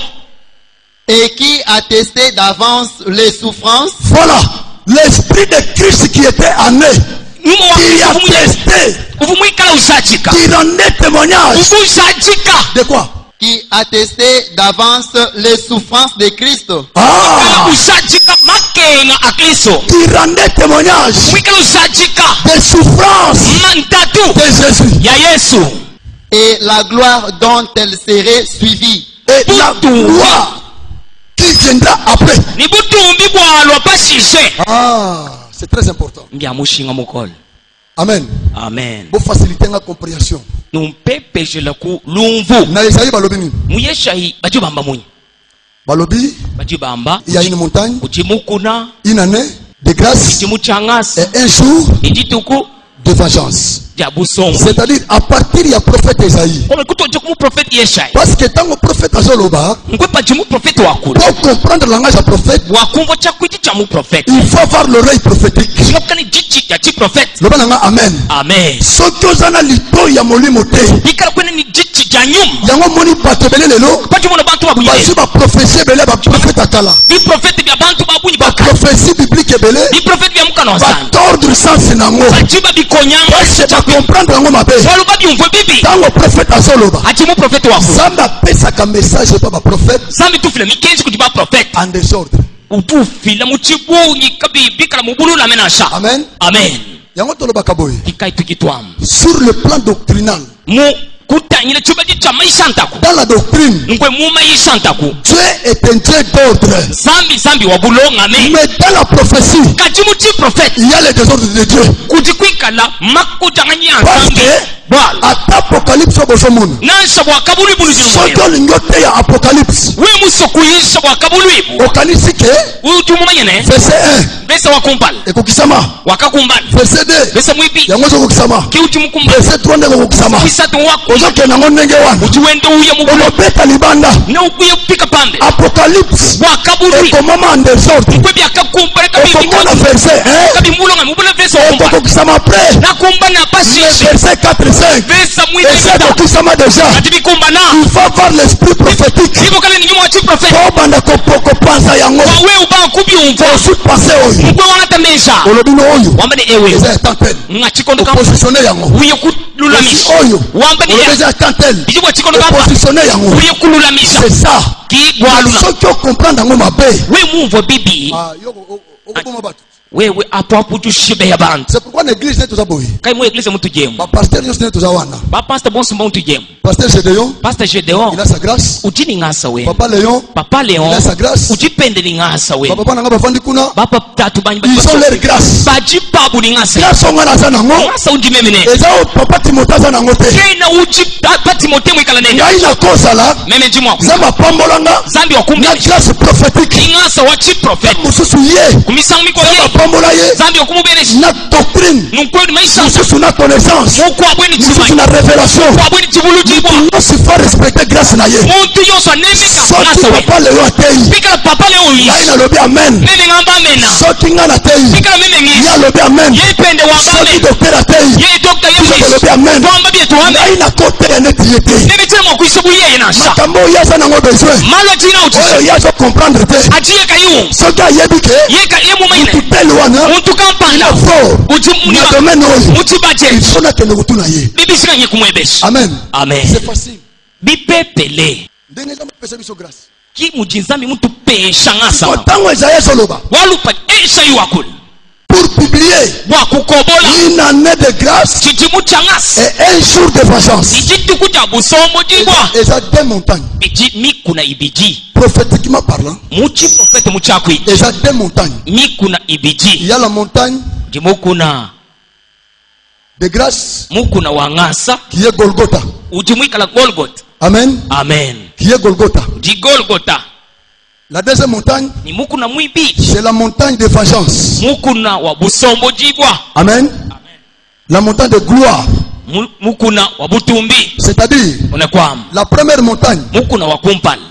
Et qui attestait d'avance les souffrances Voilà. L'esprit de Christ qui était en eux, nyuma wa qui kristo attestait, uvumu ikala usachika qui rendait témoignage. usachika De quoi? qui attestait d'avance les souffrances de Christ Ah, usachika makenga a kristo qui rendait témoignage mwikala usachika des souffrances mantatu de Jésus. ya yesu et la gloire dont elle serait suivie. Et la gloire qui viendra après. ni butumbi bwalwa pashishe Ah, c'est très important. mbyamushinga mukolo Amen. amen Pour faciliter la compréhension. numpepeshela ku lumvu Na Isaïe balobi nini? muyeshayi bajibamba munyi Balobi, bajibamba il y a une montagne, kuchimukuna une année de grâce chimuchangasi et un jour ijituku de vengeance. ja busongo C'est-à-dire, à partir du prophète Isaïe. kome kutoje kumuprofeti yeshayi Parce que tant que prophète Azoloba, nkwepa chimuprofeti wakulu pour comprendre le langage du prophète, wakumva chakwiti cha muprofeti il faut avoir l'oreille prophétique. sinokukani jichi ya chiprofeti Le bananga amen. amen Soki ozana lito ya molimo te. bikala kwene ni jichi ja nyuma Yango moni bato ebele lelo. pachimona bantu babuyile Basi ba prophétie ebele ba prophète akala. biprofeti bya bantu babunyi Ba bakali prophétie biblique ebele. biprofeti bya mukana Ba wasana tordre sens nango. bachiba bikonyanga Parce que ba comprendre yango mabe. waluba byumve bibi Tango prophète azoloba. ati muprofeti wakulu Zamba apesaka message pa ba prophète zambi tufile mikenzi kuti baprofeti en désordre. utufila muchibunyi kabi bikala mubulula menasha Amen. amen Yango tolobaka boye. kikai tukitwamu Sur le plan doctrinal, mu kutanyile chibaji cha maisha ntaku dans la doctrine, nkwe mu maisha ntaku Dieu est un Dieu d'ordre. zambi wabulongame Mais dans la prophétie, kati muchi profeti il y a les désordres de Dieu. kuti kwikala makutanganya Parce nzambi que bwala ata apocalypse obozomona. nansha bwakabuli bulu Soki zino olingi oteya apocalypse, we muso kuyisha bwakabulu ibu okanisi ke utumumanyene verset 1 besa wakumbala ekokisama, wakakumbala verset 2 besa mwipi yango ezokokisama, kiuti mukumbala verset 3 nde ekokokisama. kwisatu wako Ozokende yango ndenge wana, uti wende uye mubulu olobeta libanda. ne ukuye kupika pambe Apocalypse bwakabulu ibu ekomama en désordre. kwe byakakumbala Okomona verset 1 kabi mulonga mubula besa wakumbala ekokokisama après. nakumba na Mais pashishe verset 4 et 5 besa eza mwidekata ekokisama déjà. kati bikumbana Il faut avoir l'esprit prophétique. ibo kale ni nyuma wa chiprofeti Tobanda kopanza yango. wawe uba kubyumva Ensuite passer oyo. mkwe wanatamesha Olobi no oyo. wamba ni ewe Eza etantele. nga chikondo kama Positionner yango. uye Aussi kululamisha oyo. wamba ni Olobi ya eza etantele. ijibo chikondo kama Positionner yango. uye kululamisha C'est ça. ki gwalula Soki okomprendre yango mabe. we mumvo bibi Ah, yoko okoboma bato. wewe apo apo tushibe ya bantu C'est pourquoi l'église n'est toza boye. kai mu eglise mutu jemu Ba pasteur nyonso n'est toza wana. ba pastor bonsu mutu jemu Pasteur Gédéon, pastor Gedeon il a sa grâce. ujini ngasa we Papa Léon, papa il Leon a sa grâce. ujipende ni ngasa we Papa nanga bafandi kuna. bapa tatu banyi Ils ont leur grâce. bajipabu ni ngasa Grâce onga na za nango. ngasa ujimemene Eza o papa Timothée aza nango te. kena uji pati motemo ikala nende Ngai na kozala. meme jimwa Zamba pambolanga. zambi wakumbi Na grâce prophétique. ingasa wa chi prophet Mususu ye. kumisangu miko Zamba ye pambola ye. zambi wakumubereshi Na doctrine. nunkweli maisha Mususu na connaissance. muku abweni Mususu chimanyi na révélation. muku abweni chibulu chibwa Nyonso faut respecter grâce na ye. muntu yonso anemeka Soki ngasa we papa Léon atei. pikala papa leo Ngai yi nalobi amen. meme ngamba amena Soki nga natei. pikala meme Ye ngisi alobi amen. ye pende wamba Soki amena docteur atei. ye dokta ye Biso mwisi tolobi amen. twamba byetu wambe Ngai nakoteya neti ye te. neme chile mwakwisa buyeye nasha Makambo oyo aza nango besoin. malo china Oyo uchisi ye azo comprendre te. achiye kayu Soki ayebi ke. ye ka wana muntu il kampanda est fort na domaine oyo muchibaje il faut nakende kutuna ye. bibishikanye kumwebesha Amen. amen C'est facile. bipepele Ndenge nzambe apesa biso grâce. ki mujinzami muntu pesha ngasa Ntango Esaïe azoloba walupa esha yiwakula pour publier bwakukobola une année de grâce chijimu cha ngasa et un jour de vengeance. ichituku cha busombo jibwa Eza deux montagnes. biji mikuna ibiji Prophétiquement parlant, muchi profete muchakwi eza deux montagnes. mikuna Il ibiji y a la montagne jimukuna de grâce mukuna wa ngasa qui est Golgotha. ujimwikala Golgotha Amen. amen Qui est Golgotha. ji Golgotha La deuxième montagne, ni mukuna mwibiji c'est la montagne de vengeance. mukuna wa busombo jibwa Amen. La montagne de gloire. mukuna wa butumbi C'est-à-dire, unakwama la première montagne, mukuna wa kumpala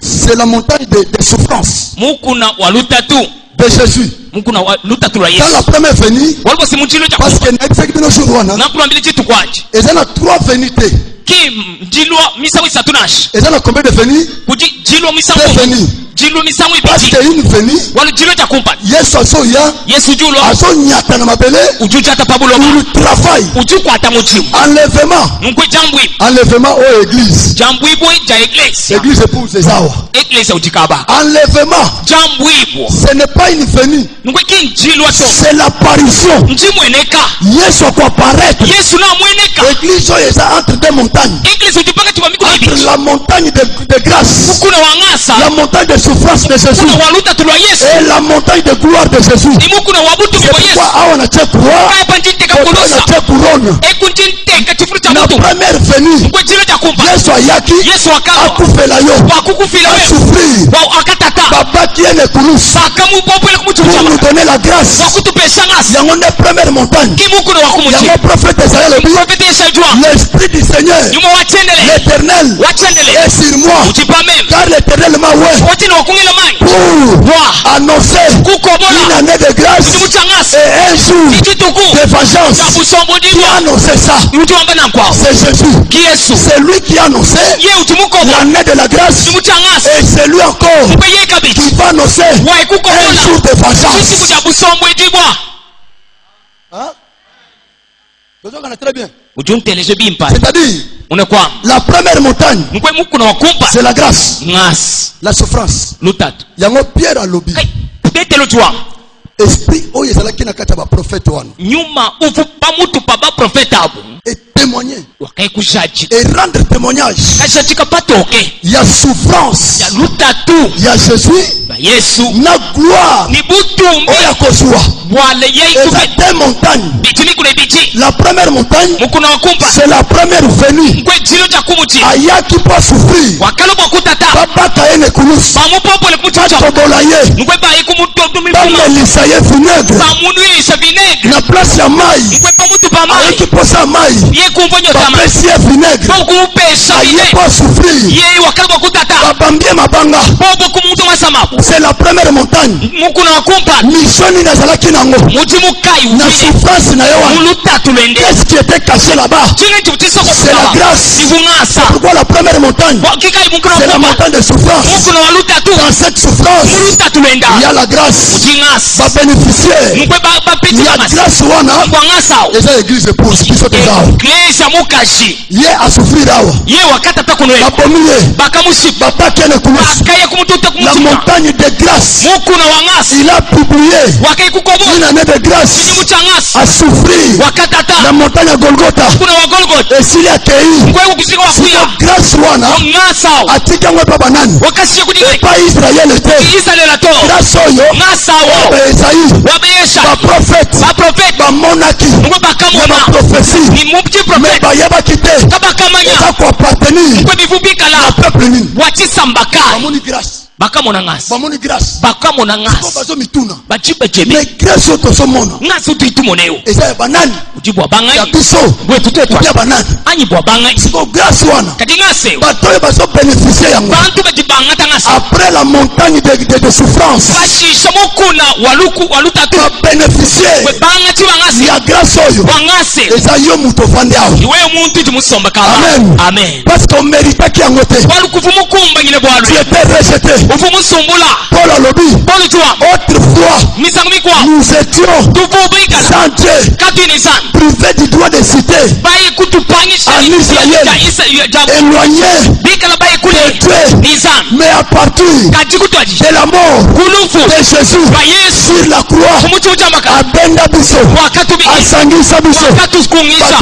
c'est la montagne de souffrance mukuna wa lutatu de Jésus. mukuna wa lutatu lwa Dans yesu la première venue, walipo si muchilo cha parce que kufa nakulambile chitu kwachi il y a trois venités. ki mjilwa misawu isatu nashi Il y a combien de venues? kuji jilwa misawu Deux venues. jilwa misawu Parce ibiji qu'il y a une venue, walu jilwa cha kumpala Yesu asoya, yesu julo azonyata na mabele, ujuja ata pabulo il travaille. ujuku ata muchimu Enlèvement. nkwe jambwi Enlèvement aux églises. jambwibwe ja eglesi L'église épouse les awa. eglesi ujikaba Enlèvement. jambwibwo Ce n'est pas une venue. nkwe kinjilwa to C'est l'apparition. njimweneka Yesu kwa apparaître. yesu na mweneka L'église est entre deux montagnes. eglesi ujipaka chipa mikuna Entre ibiji la montagne de grâce, mukuna wa ngasa la montagne de souffrance de Jésus mukuna wa lutatu lwa yesu et la montagne de gloire de Jésus. ni mukuna wa butumbi C'est bwa yesu pourquoi awa na croix, kapa njinteka on kulusa a couronne. ekunjinteka chifuru cha La mutu première venue, nkwe chilo cha kumpa Yesu ayaki, yesu akawa akufela yo, wakukufila wewe souffrir, wa akatata babaki ene kulusa bakamupopele pour nous kumuchuchama donner la grâce. wakutupesha ngasi Yango nde première montagne. kimukuna wa kumuchi Yango prophète Esaïe le dit, profete yeshajua l'esprit du Seigneur, nyuma wachendele l'éternel, wachendele est sur moi, uchipa meme car l'éternel m'a oué wachini wakungela mani pour wa annoncer une kukobola année de grâce chimucha ngasi et un jour ichituku de vengeance. cha busombo Qui ndibwa a annoncé ça? uchiwamba nankwao C'est Jésus. ki yesu C'est lui qui a annoncé ye uchimukobola l'année de la grâce. chimucha ngasi Et c'est lui encore nkwe ye kabichi qui va annoncer un jour waikukobola de chisiku vengeance. cha busombo ndibwa Hein? Très bien. ujunteleje bimpa C'est-à-dire, unekwama la première montagne, nkwe mukuna wa kumpa c'est la grâce, ngasi la souffrance. lutatu Yango Pierre a lobby. Kai, petelo chiwama Esprit oyo ezalaki na kati ya baprofete wana nyuma uvu pamutu pa baprofeta abo et témoigner wakaikushajika et rendre témoignage. kashajika patoke Il y a souffrance, ya lutatu il y a Jésus, ba yesu na gloire ni butumbi oyo akozwa. bwale Eza yeikume deux montagnes. bichini kuna bichi La première montagne, mukuna wakumpa c'est la première venue. nkwe chilo cha kumuchi Ayaki pa souffrir. wakalo bwakutata Babaka ene kulusa. bamupopole kumuchicha Tobola ye. nkwe bayikumutodumifuma Bamelisa ye vinaigre. bamunuisha vinegre Na place ya mai. nkwe pamutu pa mai Ayaki posa mai. yekumva nyota mai Bapesi ye vinaigre. bokumupesha Aye vine pa souffrir. ye wakalo bwakutata Babambie mabanga. bobo kumutu masamabu C'est la première montagne. mukuna wakumpa Mission nazalaki nango. muti mukai Na uvile souffrance na yo wana. mulutatu lwende Qu'est-ce qui était caché là-bas? chine chibutisoko C'est la grâce. ivung'asa Pourquoi la première montagne? kikai mukuna C'est la wakumpa montagne de souffrance. mukuna wa lutatu Dans cette souffrance, mulutatu lwenda il y a la grâce. muting'asa Va bénéficier. mukwe Il bapiti y a mang'asa grâce wana. kwang'asawo Eza église épouse biso tezao. eklesa mukashi Ye a souffrir awa. ye wakatata kunwe Babomi ye. bakamusipa Babaki ene kulusa. bakaye kumututa La kumusipa montagne de grâce. mukuna wa ng'asi Il a publié wakaikukobola une année de grâce kinyumu cha ng'asi à souffrir. wakatata La montagne à Golgotha. mukuna wa golgota Et s'il y a accueilli, nkwe kukusika wakuya grâce wana. ng'asawo Atikangwe pa banani. wakasiye kudike Pas Israël était. israela to Grâce oyo. ng'asawo Esaïe. wabeyesha Baprophète. baprofeti Bamonaki. nkwe bakamona Prophétie. ni muti Mais profeti bayabaki te. kabakamanya Eza ko appartenir nkwe bivubikala na peuple nini. wakisambaka Bamoni grâce. bakamona ng'asi Bamoni grâce. bakamona Ko ng'asi bazo mituna. bacibecebe Mais grâce oyo tozomona. ng'asi utuitumoneyo Eza ya banani. ujibwa Ya bangai biso. bwe tutetwa Ya banani. anyibwa bangai Siko grâce wana. kati ng'asi eyo Bato oyo bazo bénéficier yango. bantu bajibangata ng'asi Après la montagne de souffrance. bashisha mukuna walutatu Ba bénéficier. bwe bangati bang'asi Ya grâce oyo. wang'asi Eza yo muto vandi awo. iweyo muntu timusomba kama Amen. amen Parce qu'on méritaki yango te. walukuva mukumba nyine Tu bwalwe étais rejeté. uvu musumbula Paul alobi. polu tiwamba Autrefois, nous étions sans Dieu, privés du droit de cité, en Israël, éloignés de Dieu, mais à partir de la mort de Jésus sur la croix, à Benda Biso, à Sangisa Biso, bato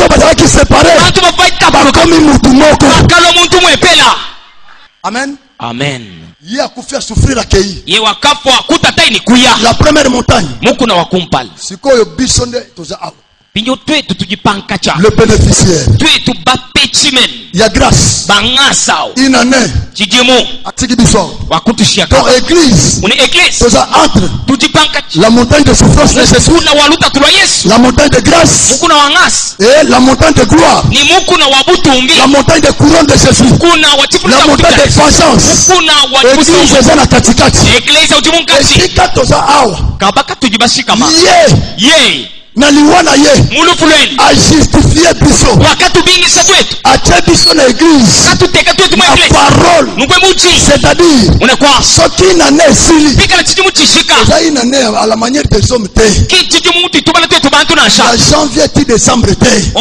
bazalaki séparé, bakomi mutu moko. Amen. Amen. Ye akufia souffrir akei. Ye wakafu akutata ni kuya. La première montagne. Muku na wakumpal. Sikoyo bisonde toza awa. Pinyo twetu tujipankacha. Le bénéficiaire. Twetu bapechimen. Ya grâce. Bangasao. Inane. Chijimo. Atiki biso. Wakutushiaka. Dans église. Une église. Toza entre. Tujipankacha. La montagne de souffrance de Jésus. Mukuna waluta tulwa Yesu. La montagne de grâce. Mukuna wangas. Et la montagne de gloire. Ni mukuna wabutumbi. La montagne de couronne de Jésus. Kuna wachifuna. La montagne de vengeance. Mukuna wachifusa. Église zana katikati. Église ujimunkati. Esika toza awa. Kabaka tujibashikama. Ye. Na liwana ye a justifié biso wakati bingisa kwetu atie biso na église katuteka twetu mwa la église parole c'est-à-dire unakuwa soki na ne sili bikala chijimu chishika zai na ne à la manière des hommes te kichijimu titubana twetu bantu na sha la janvier ti décembre te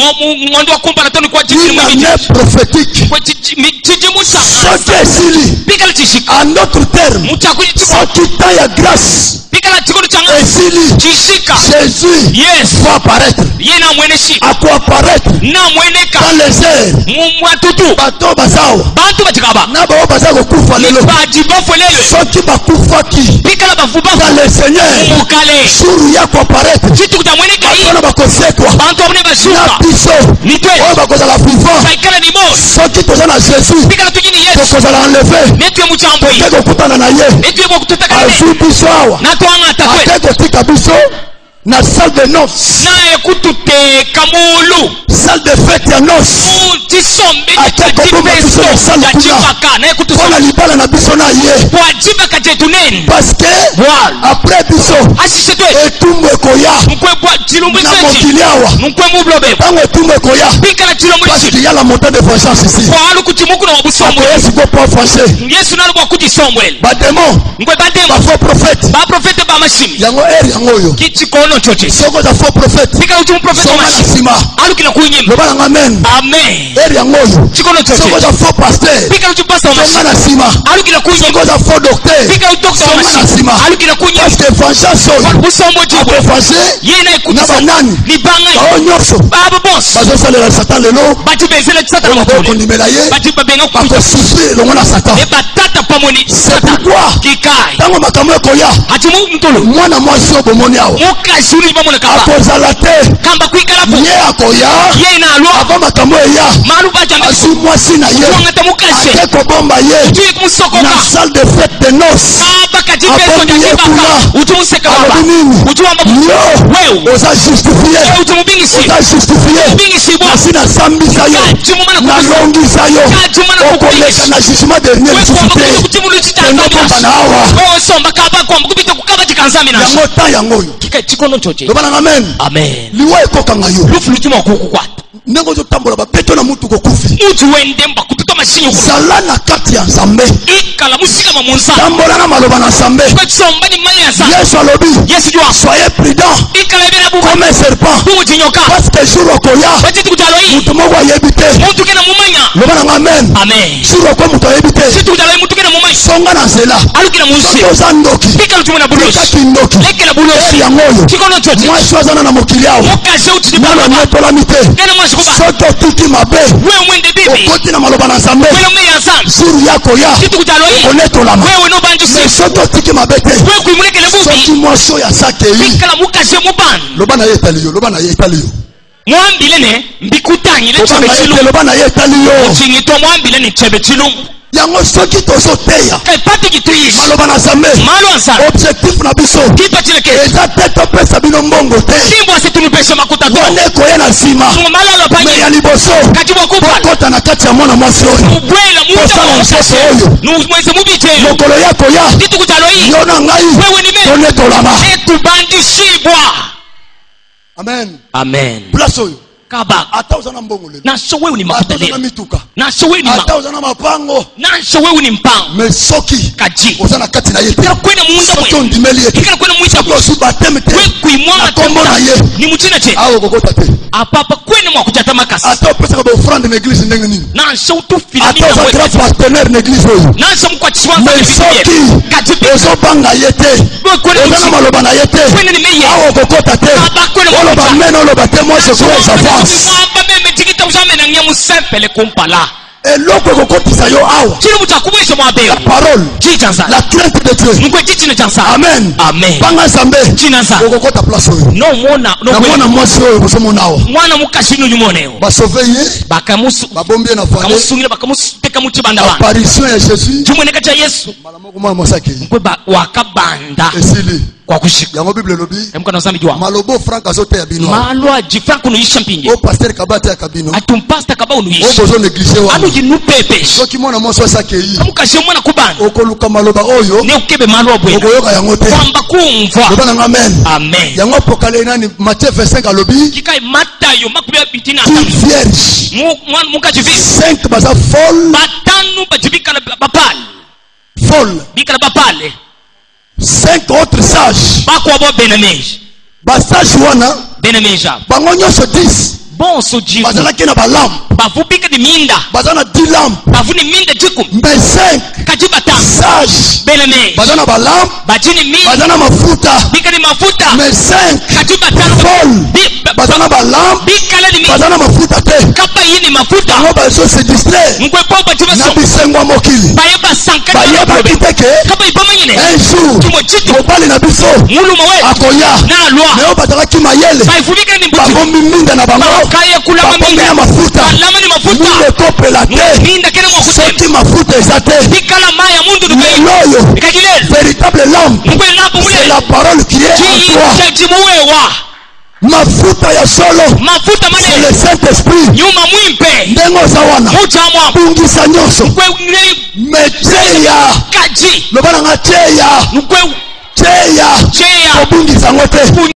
mwando wa kumpa na toni kwa chijimu na ne prophétique kwa chijimu cha soki sili bikala chishika en d'autres termes mchakuli chijimu soki ta ya grâce bikala chikono changa esili chishika Jésus yes va apparaître yena mweneshi ako apparaître na mweneka dans les airs mwatutu bato bazawa bantu bachikaba na bao baza kufa lelo bajibofo lelo soki bakufaki bikala bafuba dans le Seigneur mukale suru yako apparaître kitu kutamweneka hii bakona bakosekwa bantu abone na bashuka biso ni twe oyo bakozala vivant baikala ni mo soki toza na Jésus bikala tujini Yesu tokozala enlevé netwe muchambo yi ake kokutana na ye netwe bokututaka ne azwi biso awa na twanga takwe ake kotika biso na salle de noces naye kututeka mulu salle de fête ya noces tisombe akekoboma biso na salle kuna naye mpona libala na biso na ye kwajibaka jetu neni parce que après biso asise twe etumbu ekoya mkwe chilumbu na sechi mokili awa mkwe mublobe ntango etumbu ekoya bikala chilumbu parce sechi qu'il y a la montagne de vengeance ici kwa alu kuchimuku na wabusombwe akoyesi ko pas fâché Yesu nalu kwa kuchisombwe bademon mkwe bademo bafaux prophète ba profete ba mashimi yango eri yango oyo kichikono choche soko za faux prophète bikala uchimu profete songa wa na mashimi nsima alu kina kunyima loba nanga amen amen eri yango oyo chikono choche soko za faux pasteur bikala uchimu pastor wa songa mashimi na nsima alu kina kunyima soko za faux docteur bikala udokta wa songa na mashimi nsima alu kina kunyima parce que vengeance oyo busombo chibwe akofase yena na ikutisa banani ni bangai bao nyonso baba boss bazosalela satan lelo bati bezela tsata na motole bakondimela ye bati babenga kukuta bakosufrir elongo na satan e batata pamoni c'est pourquoi kikai ntango makambo ekoya ati mu mtolo mwana mwasi oyo bomoni awa mukasi uli bamona kaba akozala te kamba kuikala po ye akoya ye na alwa avant makambo eya malu bajambe azwi mwasi na ye kuangata mukase ake kobomba ye tuye kumusokoka na salle de fête de noces baba kati peso Abomi ye kati baka kuna. utumuseka baba alobi nini utuwamba yo wewe oza justifie utumubingisi oza justifie ubingisi bo kasi nasambisa yo kajumumana kukusa nalongisa yo kajumana okoleka kukusa na jugement dernier lisusu te kendo bomba na awa osomba kaba kwa mkubita kukaba chikanzami na yango ta yango oyo kika chikono choche loba nanga amen amen liwa ekokanga yo lufu lutima kukukwata ndenge ozotambola bapeto na mutu kokufi uti wende mba kutuka mashinyo zala na kati ya nzambe ikala musika mamunsa tambola na maloba na nzambe kwetsomba ni mali ya sa yesu alobi yesu jwa soyez prudent ikala ebera buka comme un serpent bumu chinyoka parce que jour okoya bajiti kutalo hii mutu moko ayebi te muntu kena mumanya loba nanga amen amen jour oko mutu ayebi te situ kutalo hii muntu kena mumanya songa na nzela alukina munsi soki oza ndoki ikala tumuna bulosi tikaki ndoki lekela bulosi yango oyo chikono choche mwasi azana na mokili awa mukaze uti nano dibaba nyetolami te kena mwasi kuba soki otiki mabe wewe mwende bibi okoti na maloba na nzambe wewe mmeya sana jour ya koya situ kutalo hii onetolama wewe no bantu mais si soki otiki mabe te wewe kuimulekele soki bubi mwasi oyo asakei ikala mukaze mubana loba na ye etali yo loba na ye etali yo mwambile ne mbikutangile loba chebe na ye chilu te loba na ye etali yo chingito mwambile ni chebe chilu yango soki tozoteya epati kituyishi maloba na nzambe malo ansana objectif na biso kipa chileke eza te topesa bino mbongo te kimbo asitunipesha makuta to wana ekoya na nsima malalo me panyi ya liboso katibo kupala tokota na kati ya mwana mwasi oyo ubwela tosala muta nsoso oyo numweze mubiche mokolo ya koya kitu kutalo hii yo na ngai wewe ni mimi tonetolama etubandishibwa amen amen place oyo kaba ata uzana mbongo lelo naso wewe ni mafuta ata uzana leo mituka naso wewe ni ata uzana mapango naso wewe ni mpango mais soki kaji uzana kati na yete kila kwenda muunda soki mwe ondimeli yete kila kwenda muita soki osubateme te wewe kuimwanga kombo na ye ni mutina che awo kokota te apapa kwenda mwa kujata makasi ata opesa ba offrande na église ndenge nini naso utufila ata uzana grand partenaire na église oyo naso mkwa chiswanza mais soki kaji ozobanga yete ozana maloba na yete kwenda ni meye awo kokota te oloba mena oloba te moi je crois ça avance eloko ekokotisa yo awa la parole la crainte de Dieu amen panga nzambe okokota place oyo namona mwasi oyo bozomona awa basauve ye babombi ye na vale apparition ya Jésus mbala moko mwana mosaki esili kwa kushika yango bible elobi mkono zambi jwa malobo frank azote ya bino malwa jifra kunuisha mpingi o pasteur kabate ya kabino atumpasta kaba o unuisha bozo négligé wa anu yinupepe soki mwana moso asake yi amukashe mwana kubana okoluka maloba oyo ne ukebe malwa bwena okoyoka yango te kwamba kumva loba na amen amen yango apokale nani Matthieu 25 alobi kikai matayo makubya bitina toute vierge mukajivi 5 baza folle batanu bajibika na papale folle bika na papale 5 autres sages bakwa bo benemeje basage wana benemeja bango nyonso 10 bon so jivu bazalaki na balampe bavubika di minda baza na 10 lampe bavuni minda jikum mais 5 kajiba tam sage benemeje baza na balampe bajini minda baza na mafuta bika di mafuta mais 5 kajiba tam folle baza na balampe bika la di minda baza na mafuta te kapa yini mafuta bango bazo se distraire mkwepo bajiba na so bisengo ya mokili bayeba sankana bayebaki te ke kapa ibama yine un jour tumochiti mobali na biso mulu mawe akoya na lwa me oyo bazalaki mayele baifubika ni mbuti babombi minda na bango kaya kulama babombi minda ya mafuta alama ni mafuta mule kopela te minda kene mwa kutem soki mafuta eza te bikala maya mundu dukai leloyo ikajilele véritable lampe mkwe napo c'est mule la parole qui est en toi jimuwewa mafuta ya solo mafuta c'est mane le Saint-Esprit nyuma mwimpe ndenge oza wana muchamwa bungisa nyonso mkwe ngrei me teya kaji loba nanga teya mkwe teya cheya kobungisa yango te